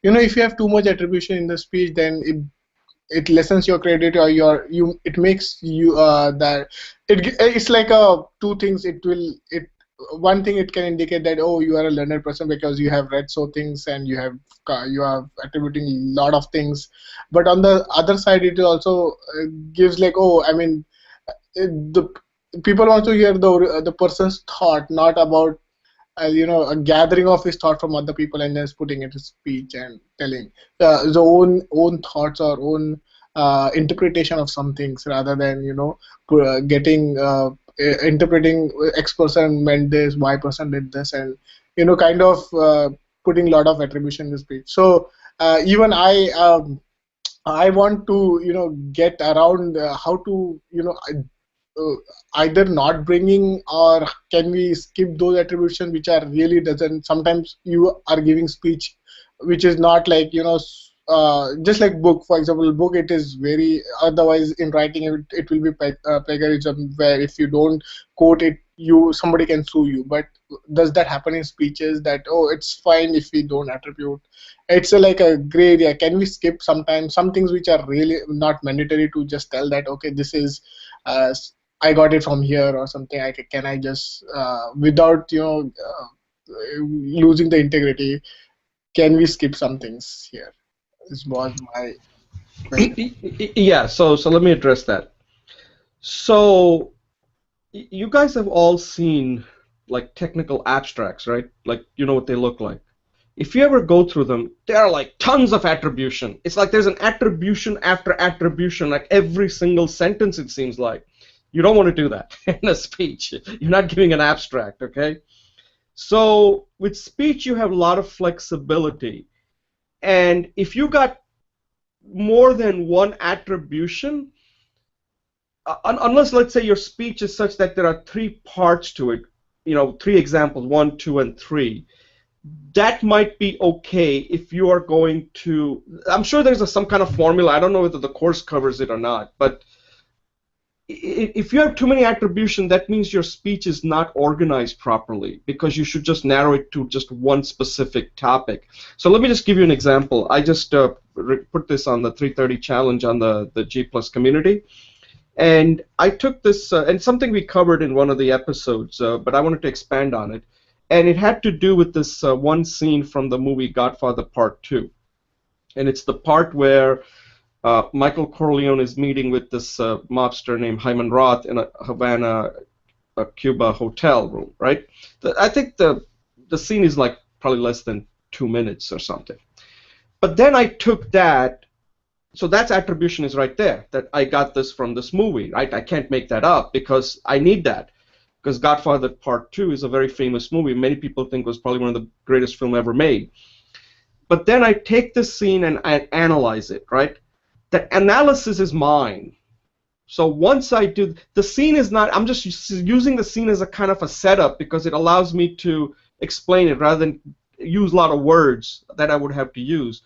if you have too much attribution in the speech, then it lessens your credit, or it makes you that it's like two things. One thing, it can indicate that, oh, you are a learned person because you have read so things, and you are attributing a lot of things. But on the other side, it also gives like, oh, I mean, the people want to hear the person's thought, not about a gathering of his thought from other people and just putting it in speech and telling his own thoughts or own interpretation of some things, rather than getting interpreting X person meant this, Y person did this, and kind of putting a lot of attribution in speech. So even I want to get around how to uh, either not bringing, or can we skip those attributions which are really doesn't. Sometimes you are giving speech which is not like just like book, for example. Book, it is very, otherwise in writing it will be plagiarism, where if you don't quote it, somebody can sue you. But does that happen in speeches, that, oh, it's fine if we don't attribute? It's like a gray area. Can we skip sometimes some things which are really not mandatory, to just tell that, okay, this is uh, I got it from here or something? Can I just without losing the integrity, can we skip some things here? This was my question. Yeah, so let me address that. So you guys have all seen like technical abstracts, right? Like you know what they look like. If you ever go through them, there are like tons of attribution. It's like there's an attribution after attribution, like every single sentence, it seems like. You don't want to do that in a speech. You're not giving an abstract, okay? So with speech, you have a lot of flexibility. And if you got more than one attribution, unless, let's say, your speech is such that there are three parts to it, three examples, 1, 2, and 3, that might be okay if you are going to. I'm sure there's some kind of formula. I don't know whether the course covers it or not, but if you have too many attribution, that means your speech is not organized properly, because you should just narrow it to just one specific topic. So let me just give you an example. I just put this on the 330 challenge on the G Plus community. And I took this, and something we covered in one of the episodes, but I wanted to expand on it. And it had to do with this one scene from the movie Godfather Part 2. And it's the part where Michael Corleone is meeting with this mobster named Hyman Roth in a Havana, Cuba hotel room, right? I think the scene is like probably less than 2 minutes or something. But then I took that, so that's attribution is right there, that I got this from this movie, right? I can't make that up because I need that. Because Godfather Part 2 is a very famous movie. Many people think it was probably one of the greatest films ever made. But then I take this scene and I analyze it, right? The analysis is mine. So once I do, the scene is not, I'm just using the scene as a kind of a setup because it allows me to explain it rather than use a lot of words that I would have to use.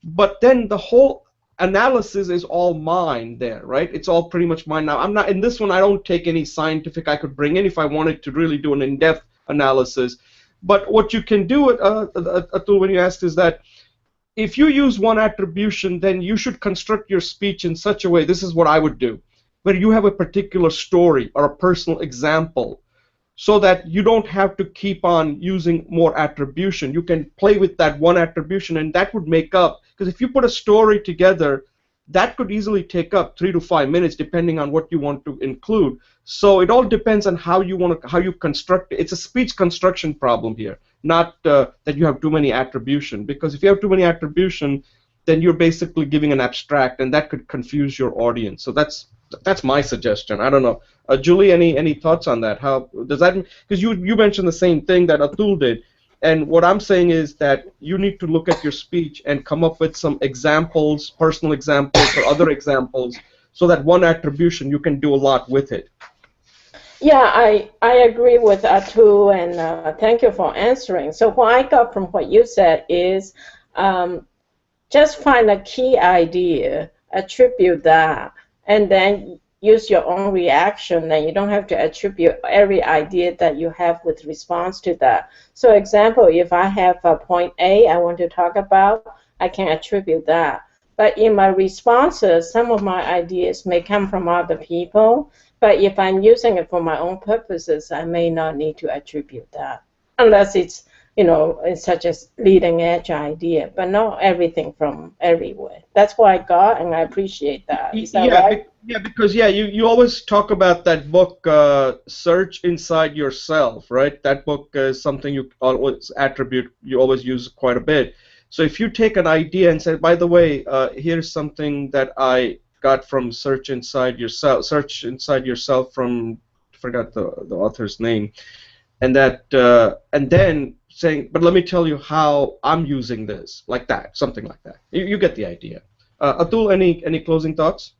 But then the whole analysis is all mine there, right? It's all pretty much mine now. I'm not, in this one, I don't take any scientific I could bring in if I wanted to really do an in-depth analysis. But what you can do, Atul, when you asked, is that if you use one attribution, then you should construct your speech in such a way, this is what I would do, where you have a particular story or a personal example, so that you don't have to keep on using more attribution. You can play with that one attribution, and that would make up, because if you put a story together, that could easily take up 3 to 5 minutes, depending on what you want to include. So it all depends on how you construct it. It's a speech construction problem here, not that you have too many attribution. Because if you have too many attribution, then you're basically giving an abstract, and that could confuse your audience. So that's my suggestion. I don't know, Julie, any thoughts on that? How does that? Because you mentioned the same thing that Atul did. And what I'm saying is that you need to look at your speech and come up with some examples, personal examples or other examples, so that one attribution you can do a lot with it. Yeah, I agree with Atul, and thank you for answering. So what I got from what you said is just find a key idea, attribute that, and then use your own reaction, and you don't have to attribute every idea that you have with response to that. So example, if I have a point A I want to talk about, I can attribute that. But in my responses, some of my ideas may come from other people. But if I'm using it for my own purposes, I may not need to attribute that, unless it's, it's such a leading edge idea, but not everything from everywhere. That's what I got, and I appreciate that. Is that Yeah, right? because you always talk about that book, Search Inside Yourself, right? That book is something you always attribute, you always use quite a bit. So if you take an idea and say, by the way, here's something that I got from Search Inside Yourself from, I forgot the author's name, and then saying, but let me tell you how I'm using this, like that, something like that. You get the idea. Atul, any closing thoughts?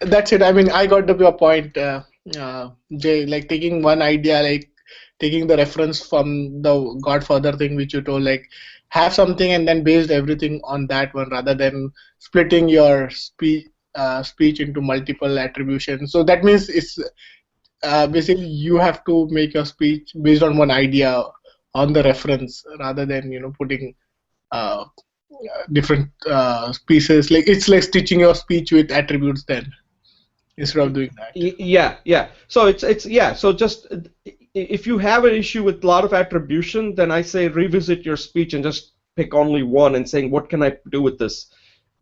That's it. I mean, I got to your point, Jay. Like taking one idea, like taking the reference from the Godfather thing which you told, like have something and then based everything on that one rather than splitting your speech into multiple attributions. So that means it's basically you have to make your speech based on one idea on the reference rather than putting uh, different pieces. Like it's like stitching your speech with attributes then instead of doing that. Yeah. So So just if you have an issue with a lot of attribution, then I say revisit your speech and just pick only one and saying what can I do with this,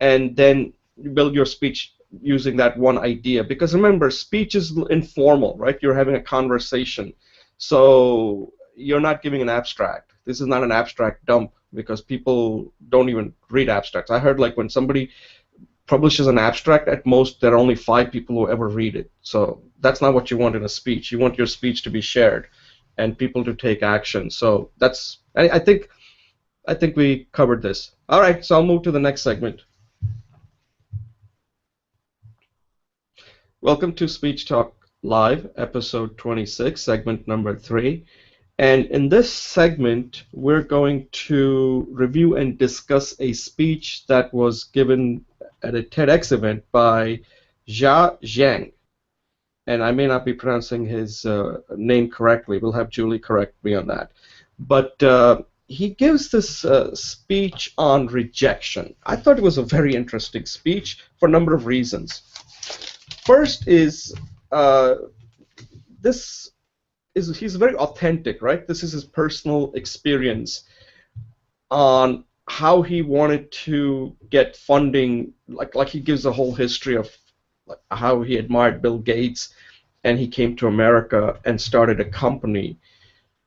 and then you build your speech using that one idea. Because remember, speech is informal, right? You're having a conversation, so you're not giving an abstract. This is not an abstract dump because people don't even read abstracts. I heard like when somebody publishes an abstract, at most there are only 5 people who ever read it. So that's not what you want in a speech. You want your speech to be shared and people to take action. So that's I think we covered this. All right, so I'll move to the next segment. Welcome to Speech Talk Live, episode 26, segment number 3. And in this segment, we're going to review and discuss a speech that was given at a TEDx event by Jiang. And I may not be pronouncing his name correctly. We'll have Julie correct me on that. But he gives this speech on rejection. I thought it was a very interesting speech for a number of reasons. First is he's very authentic, right? This is his personal experience on how he wanted to get funding. Like he gives a whole history of how he admired Bill Gates, and he came to America and started a company,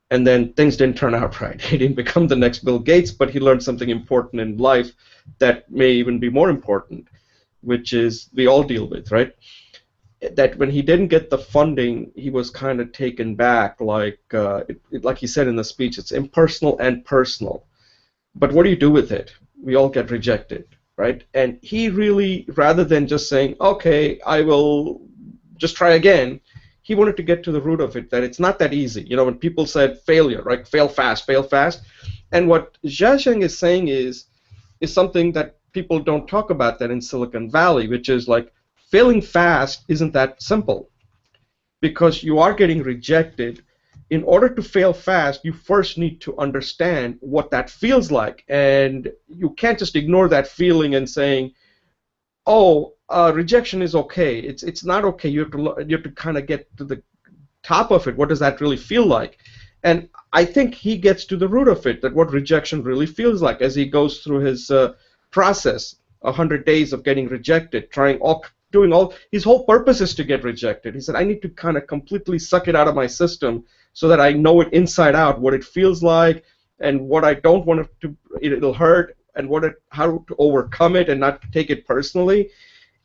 and then things didn't turn out right. He didn't become the next Bill Gates, but he learned something important in life that may even be more important, which is we all deal with, right? That when he didn't get the funding, he was kind of taken back, like he said in the speech, it's impersonal and personal. But what do you do with it? We all get rejected, right? And he really, rather than just saying, okay, I will just try again, he wanted to get to the root of it, that it's not that easy. You know, when people said failure, right? Fail fast, fail fast. And what Jiang is saying is something that people don't talk about that in Silicon Valley, which is like, failing fast isn't that simple because you are getting rejected. In order to fail fast, you first need to understand what that feels like, and you can't just ignore that feeling and saying, "Oh, rejection is okay." It's not okay. You have to kind of get to the top of it. What does that really feel like? And I think he gets to the root of it, that what rejection really feels like as he goes through his process, 100 days of getting rejected, doing all his whole purpose is to get rejected. He said, I need to kind of completely suck it out of my system so that I know it inside out, what it feels like and what I don't want it'll hurt, and how to overcome it and not take it personally.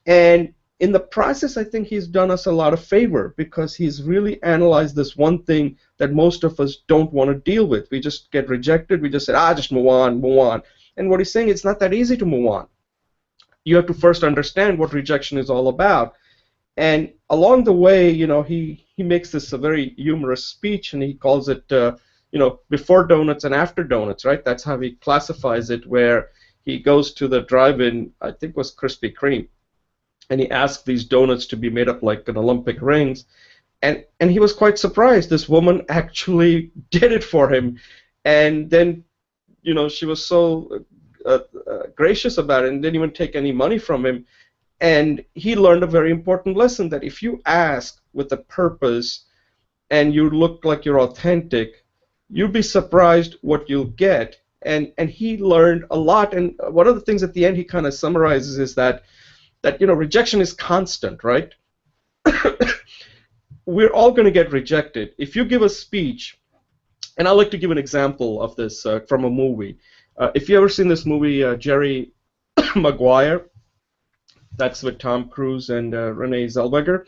And in the process, I think he's done us a lot of favor because he's really analyzed this one thing that most of us don't want to deal with. We just get rejected. We just say, just move on, move on. And what he's saying, it's not that easy to move on. You have to first understand what rejection is all about. And along the way, he makes this a very humorous speech, and he calls it, before donuts and after donuts, right? That's how he classifies it, where he goes to the drive-in, I think it was Krispy Kreme, and he asked these donuts to be made up like an Olympic rings, and he was quite surprised. This woman actually did it for him, and then she was so gracious about it and didn't even take any money from him. And he learned a very important lesson that if you ask with a purpose and you look like you're authentic, you'll be surprised what you'll get. And he learned a lot. And one of the things at the end he kind of summarizes is that rejection is constant, right? We're all going to get rejected. If you give a speech, and I'd like to give an example of this from a movie. If you ever seen this movie, Jerry Maguire, that's with Tom Cruise and Renee Zellweger.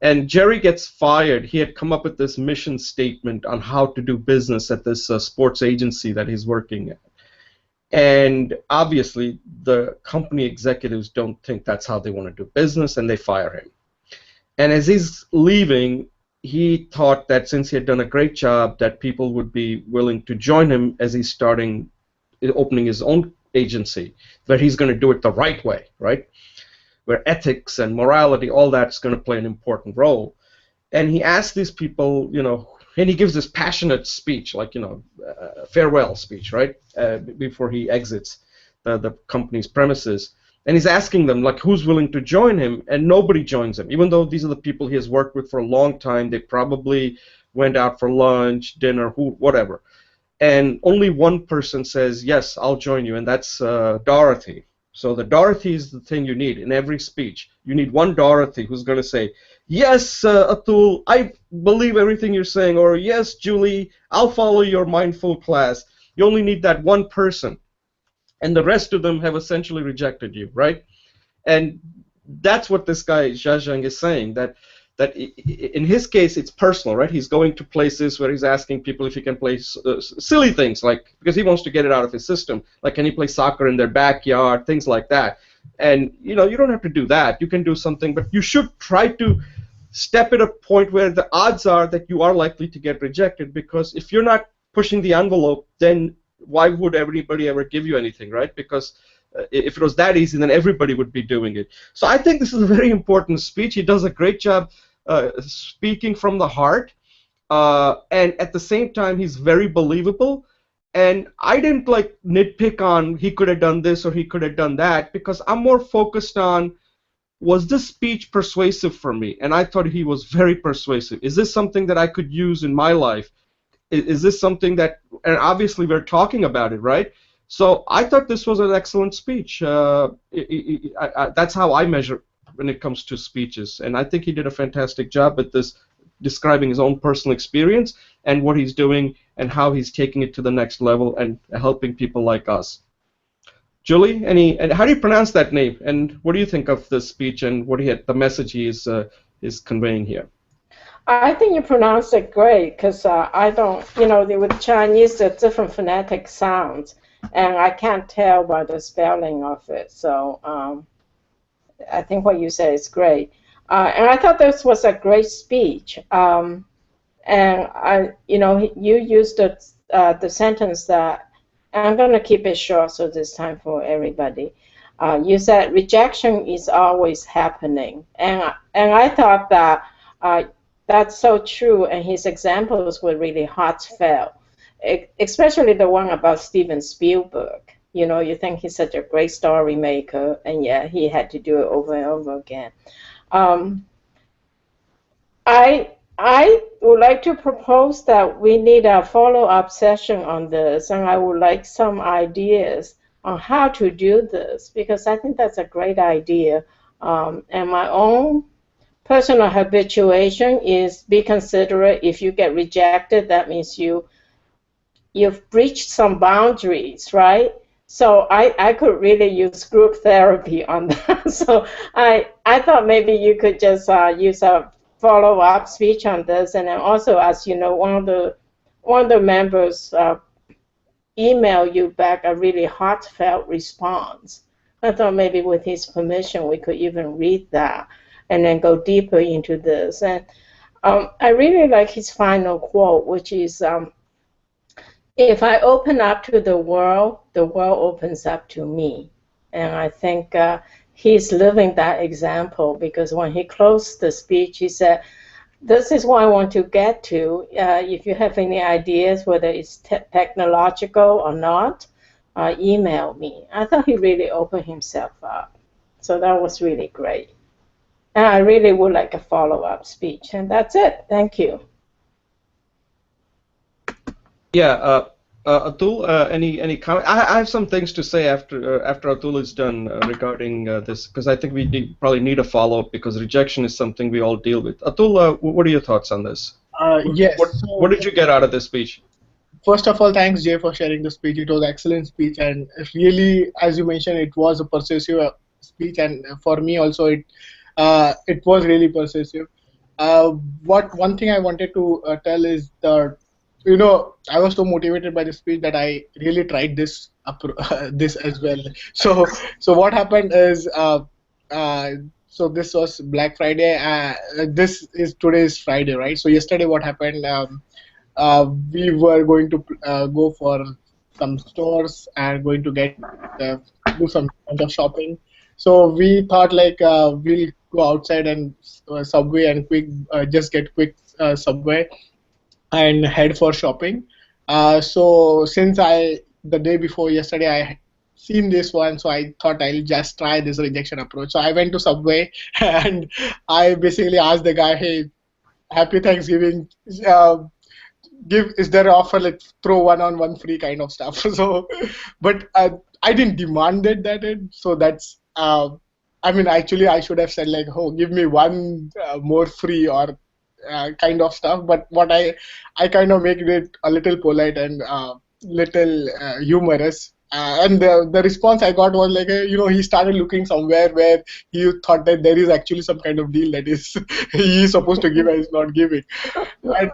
And Jerry gets fired. He had come up with this mission statement on how to do business at this sports agency that he's working at. And obviously, the company executives don't think that's how they want to do business, and they fire him. And as he's leaving, he thought that since he had done a great job, that people would be willing to join him as he's opening his own agency, that he's going to do it the right way, right? Where ethics and morality, all that's going to play an important role. And he asked these people, and he gives this passionate speech, like, farewell speech, right, before he exits the company's premises. And he's asking them, like, who's willing to join him, and nobody joins him. Even though these are the people he has worked with for a long time, they probably went out for lunch, dinner, whatever. And only one person says, yes, I'll join you, and that's Dorothy. So the Dorothy is the thing you need in every speech. You need one Dorothy who's going to say, yes, Atul, I believe everything you're saying, or yes, Julie, I'll follow your mindful class. You only need that one person. And the rest of them have essentially rejected you, right? And that's what this guy, Jiang, is saying, that in his case, it's personal, right? He's going to places where he's asking people if he can play silly things, like, because he wants to get it out of his system, like, can he play soccer in their backyard, things like that. And, you don't have to do that. You can do something, but you should try to step at a point where the odds are that you are likely to get rejected, because if you're not pushing the envelope, then why would everybody ever give you anything, right? Because if it was that easy, then everybody would be doing it. So I think this is a very important speech. He does a great job speaking from the heart, and at the same time, he's very believable. And I didn't nitpick on he could have done this or he could have done that, because I'm more focused on, was this speech persuasive for me? And I thought he was very persuasive. Is this something that I could use in my life? Is this something that, and obviously we're talking about it, right? So I thought this was an excellent speech. That's how I measure when it comes to speeches. And I think he did a fantastic job at this, describing his own personal experience and what he's doing and how he's taking it to the next level and helping people like us. Julie, and how do you pronounce that name? And what do you think of this speech and what the message he is conveying here? I think you pronounced it great, because I don't, with Chinese, there are different phonetic sounds, and I can't tell by the spelling of it. So I think what you said is great. And I thought this was a great speech. And you used the sentence that, and I'm going to keep it short so there's time for everybody. You said rejection is always happening, and I thought that that's so true, and his examples were really heartfelt, especially the one about Steven Spielberg. You think he's such a great story maker, and yet he had to do it over and over again. I would like to propose that we need a follow-up session on this, and I would like some ideas on how to do this, because I think that's a great idea. And my own personal habituation is be considerate. If you get rejected, that means you've breached some boundaries, right? So I could really use group therapy on that. So I thought maybe you could just use a follow-up speech on this, and then also, as you know, one of the members email you back a really heartfelt response. I thought maybe with his permission we could even read that and then go deeper into this. And I really like his final quote, which is, if I open up to the world opens up to me. And I think he's living that example, because when he closed the speech, he said, This is what I want to get to. If you have any ideas, whether it's technological or not, email me. I thought he really opened himself up. So that was really great. And I really would like a follow-up speech. And that's it. Thank you. Yeah, Atul, any comment? I have some things to say after Atul is done regarding this, because I think we probably need a follow-up, because rejection is something we all deal with. Atul, what are your thoughts on this? Yes. What did you get out of this speech? First of all, thanks Jay for sharing the speech. It was an excellent speech, and really, as you mentioned, it was a persuasive speech, and for me also, it was really persuasive. What one thing I wanted to tell is that I was so motivated by the speech that I really tried this this as well. So what happened is so this was Black Friday. This is today's Friday, right? So yesterday, what happened? We were going to go for some stores and going to get do some kind of shopping. So we thought like we'll go outside and Subway and quick just get quick Subway and head for shopping. So since the day before yesterday I seen this one, so I thought I'll just try this rejection approach. So I went to Subway and I basically asked the guy, hey, happy Thanksgiving. Is there an offer like throw one on one free kind of stuff? So, but I didn't demand it so that's I mean actually I should have said like, oh, give me one more free or kind of stuff. But what I kind of made it a little polite and little humorous. And the response I got was like, he started looking somewhere where he thought that there is actually some kind of deal that is he is supposed to give and is not giving. And,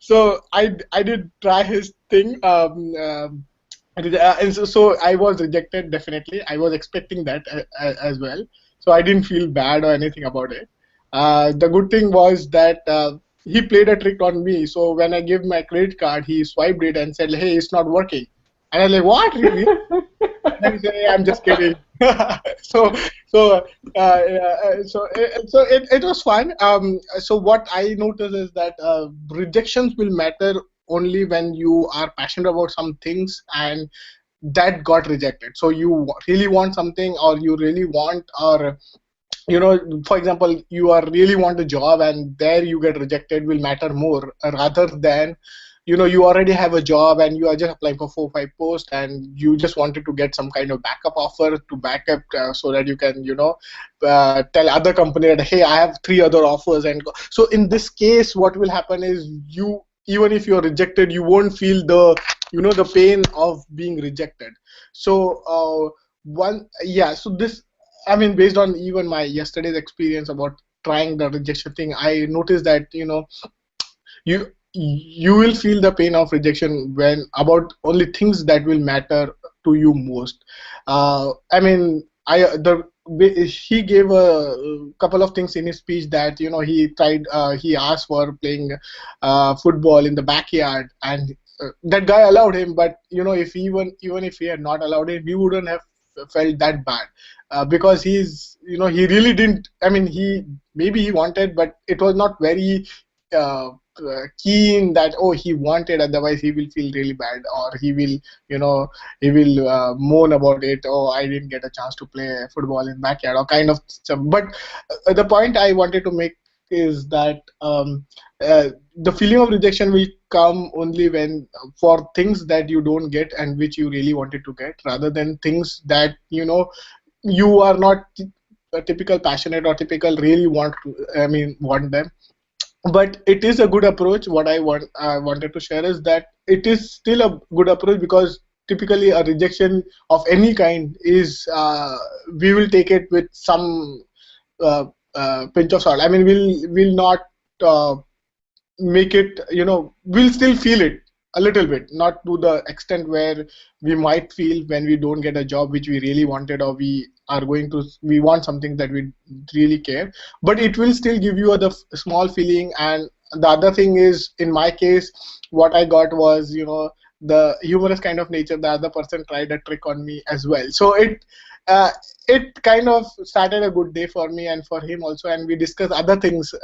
so I did try his thing. And so I was rejected, definitely. I was expecting that as well. So I didn't feel bad or anything about it. The good thing was that he played a trick on me. So when I gave my credit card, he swiped it and said, hey, it's not working. And I was like, what, really? And then he said, hey, I'm just kidding. so so it was fun. So what I noticed is that rejections will matter only when you are passionate about some things and that got rejected. So you really want something, or you really want, or for example, you are really want a job and there you get rejected will matter more rather than you already have a job and you are just applying for 4 or 5 posts and you just wanted to get some kind of backup offer to back up so that you can tell other company that, hey, I have 3 other offers. And so in this case what will happen is, you even if you're rejected, you won't feel the pain of being rejected. So so this, I mean, based on even my yesterday's experience about trying the rejection thing, I noticed that you will feel the pain of rejection when about only things that will matter to you most. I mean, he gave a couple of things in his speech that he asked for playing football in the backyard, and that guy allowed him. But if even if he had not allowed him, he wouldn't have felt that bad because he really didn't. I mean, maybe he wanted, but it was not very keen that he wanted, otherwise he will feel really bad, or he will moan about it. Oh, I didn't get a chance to play football in backyard or kind of stuff. But the point I wanted to make is that the feeling of rejection will come only when for things that you don't get and which you really wanted to get, rather than things that you are not a typical passionate or typical really want them. But it is a good approach. What I wanted to share is that it is still a good approach, because typically a rejection of any kind is we will take it with some pinch of salt. I mean, we'll not make it, we'll still feel it a little bit, not to the extent where we might feel when we don't get a job which we really wanted, or we want something that we really care, but it will still give you the small feeling. And the other thing is, in my case, what I got was, the humorous kind of nature, the other person tried a trick on me as well. So it kind of started a good day for me and for him also, and we discussed other things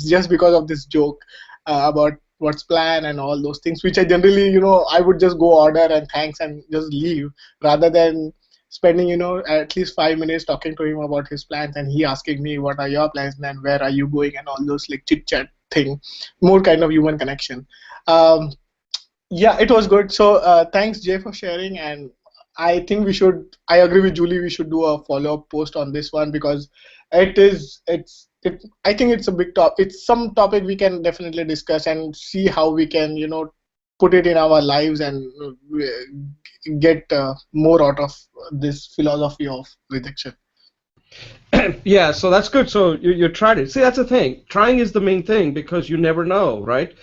just because of this joke about what's plan and all those things, which I generally, I would just go order and thanks and just leave, rather than spending, at least 5 minutes talking to him about his plans and he asking me what are your plans and where are you going and all those like chit chat thing, more kind of human connection. Um, yeah, it was good. So thanks, Jay, for sharing. And I think I agree with Julie, we should do a follow-up post on this one because I think it's a big topic. It's some topic we can definitely discuss and see how we can, put it in our lives and get more out of this philosophy of rejection. Yeah, so that's good. So you tried it. See, that's the thing. Trying is the main thing because you never know, right?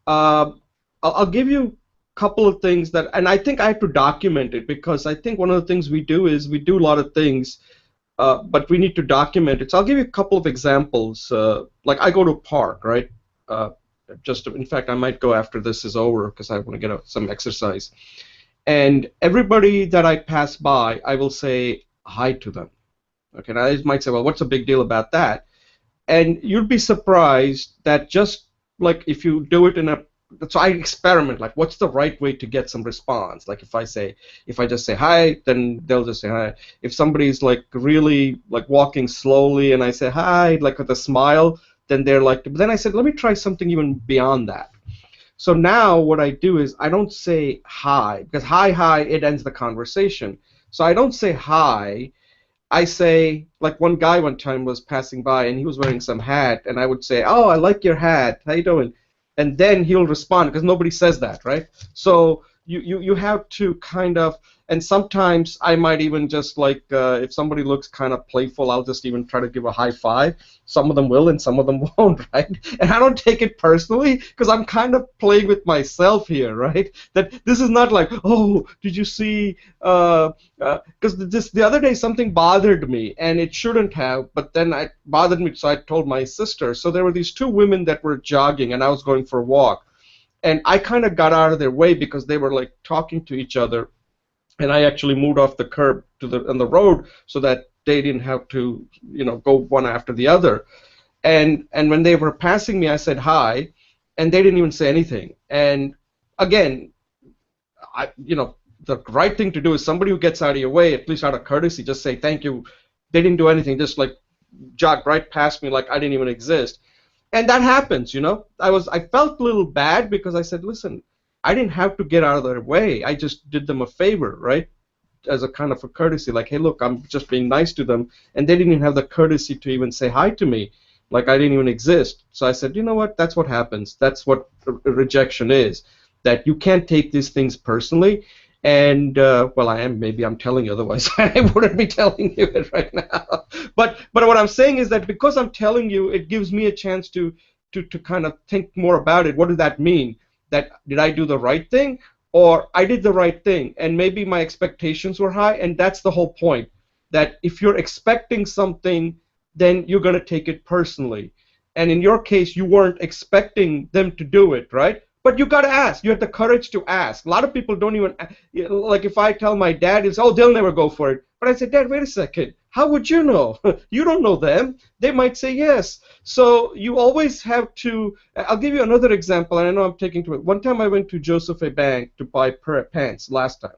I'll give you a couple of things that, and I think I have to document it because I think one of the things we do is we do a lot of things, but we need to document it. So I'll give you a couple of examples. Like I go to a park, right? In fact, I might go after this is over because I want to get some exercise. And everybody that I pass by, I will say hi to them. Okay, now you might say, well, what's the big deal about that? And you'd be surprised that just like if you do it so I experiment, like what's the right way to get some response? Like if I just say hi, then they'll just say hi. If somebody's like really like walking slowly and I say hi, like with a smile, then they're like, but then I said, let me try something even beyond that. So now what I do is I don't say hi, because hi, it ends the conversation. So I don't say hi. I say, like one guy one time was passing by and he was wearing some hat, and I would say, oh, I like your hat. How you doing? And then he'll respond because nobody says that, right? So you have to kind of, and sometimes I might even just like, if somebody looks kind of playful, I'll just even try to give a high five. Some of them will and some of them won't, right? And I don't take it personally because I'm kind of playing with myself here, right? That this is not like, oh, did you see, because the other day something bothered me and it shouldn't have, but then it bothered me, so I told my sister. So there were these two women that were jogging and I was going for a walk. And I kind of got out of their way because they were like talking to each other, and I actually moved off the curb on the road so that they didn't have to, go one after the other. And when they were passing me, I said hi, and they didn't even say anything. And again, the right thing to do is somebody who gets out of your way, at least out of courtesy, just say thank you. They didn't do anything, just like jogged right past me like I didn't even exist. And that happens, I felt a little bad because I said, listen, I didn't have to get out of their way. I just did them a favor, right? As a kind of a courtesy, like, hey, look, I'm just being nice to them. And they didn't even have the courtesy to even say hi to me, like I didn't even exist. So I said, you know what? That's what happens. That's what rejection is, that you can't take these things personally. And well, maybe I'm telling you, otherwise I wouldn't be telling you it right now. But what I'm saying is that because I'm telling you, it gives me a chance to kind of think more about it. What does that mean? That did I do the right thing, or I did the right thing, and maybe my expectations were high, and that's the whole point. That if you're expecting something, then you're going to take it personally. And in your case, you weren't expecting them to do it, right? But you got to ask. You have the courage to ask. A lot of people don't even, like if I tell my dad, it's, oh, they'll never go for it. But I said, Dad, wait a second. How would you know? You don't know them. They might say yes. So you always have to, I'll give you another example, and I know I'm taking to it. One time I went to Joseph A. Bank to buy pants last time.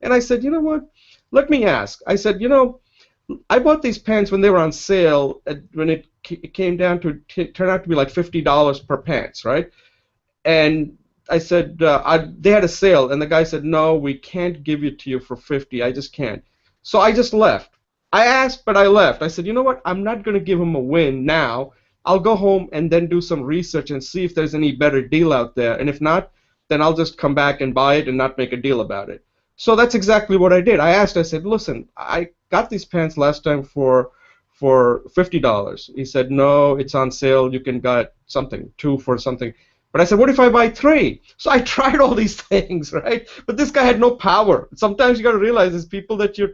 And I said, you know what? Let me ask. I said, I bought these pants when they were on sale, when it came down to turn out to be like $50 per pants, right? And I said, they had a sale, and the guy said, no, we can't give it to you for $50. I just can't. So I just left. I asked, but I left. I said, you know what? I'm not going to give him a win now. I'll go home and then do some research and see if there's any better deal out there. And if not, then I'll just come back and buy it and not make a deal about it. So that's exactly what I did. I asked, I said, listen, I got these pants last time for $50. He said, no, it's on sale. You can get something, 2 for something. But I said, what if I buy 3? So I tried all these things, right? But this guy had no power. Sometimes you got to realize these people that you're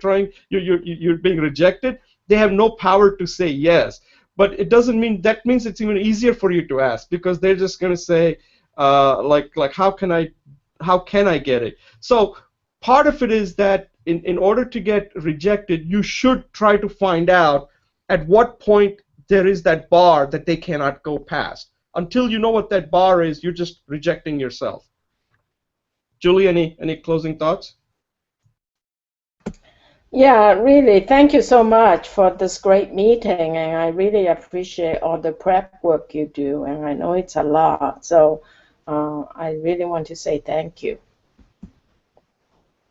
being rejected, they have no power to say yes. But it doesn't mean, that means it's even easier for you to ask, because they're just going to say, like how can I how can I get it? So part of it is that in order to get rejected, you should try to find out at what point there is that bar that they cannot go past. Until you know what that bar is, you're just rejecting yourself. Julie, any closing thoughts? Yeah, really, thank you so much for this great meeting, and I really appreciate all the prep work you do, and I know it's a lot, so I really want to say thank you.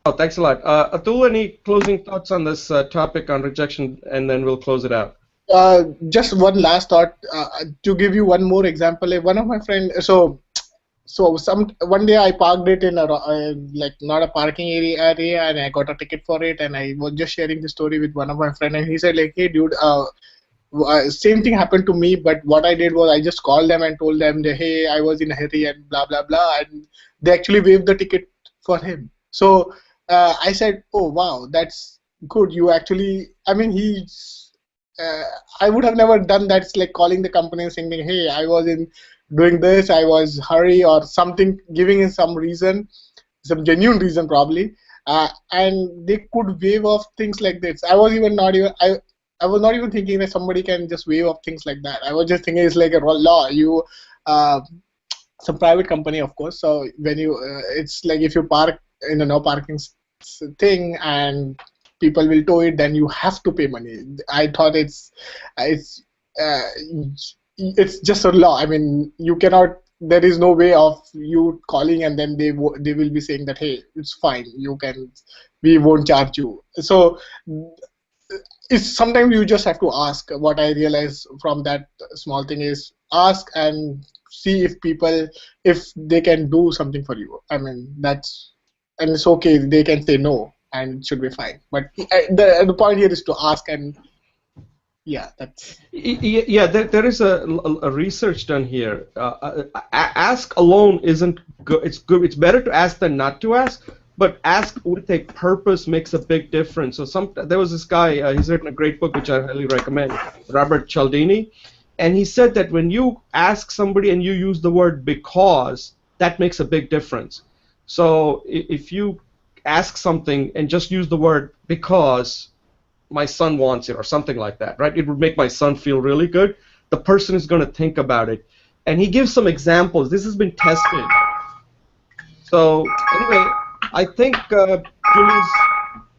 Oh, thanks a lot. Atul, any closing thoughts on this topic on rejection, and then we'll close it out. Just one last thought to give you one more example. One of my friends, so one day I parked it in a like not a parking area, and I got a ticket for it, and I was just sharing the story with one of my friends, and he said like, hey dude, same thing happened to me, but what I did was I just called them and told them that, hey, I was in a hurry and blah blah blah, and they actually waived the ticket for him. So I said, oh wow, that's good. You actually, I mean, uh, I would have never done that. It's like calling the company and saying, hey, I was in doing this, I was hurry or something, giving in some reason, some genuine reason probably, and they could waive off things like this. I was not even thinking that somebody can just waive off things like that. I was just thinking it's like a law. You, uh, some private company, of course. So when you, it's like if you park in a no parking thing and people will tow it, then you have to pay money. I thought it's uh, it's just a law. I mean, you cannot. There is no way of you calling and then they will be saying that, hey, it's fine. You can, we won't charge you. So it's sometimes you just have to ask. What I realize from that small thing is ask and see if people, if they can do something for you. I mean, that's, and it's okay. They can say no and it should be fine. But the point here is to ask, and yeah, that's. Yeah, there is a research done here. Ask alone isn't good. It's good. It's better to ask than not to ask. But ask with a purpose makes a big difference. So there was this guy. He's written a great book which I highly recommend, Robert Cialdini, and he said that when you ask somebody and you use the word because, that makes a big difference. So if you ask something and just use the word because my son wants it or something like that, right? It would make my son feel really good. The person is going to think about it. And he gives some examples. This has been tested. So anyway, I think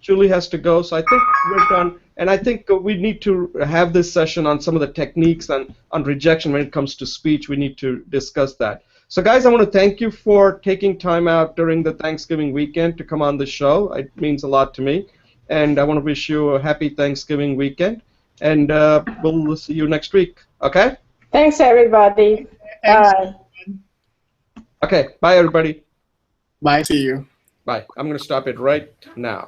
Julie has to go, so I think we're done. And I think we need to have this session on some of the techniques on rejection when it comes to speech. We need to discuss that. So guys, I want to thank you for taking time out during the Thanksgiving weekend to come on the show. It means a lot to me. And I want to wish you a happy Thanksgiving weekend. And we'll see you next week. Okay? Thanks, everybody. Thanks. Bye. Okay. Bye, everybody. Bye. See you. Bye. I'm going to stop it right now.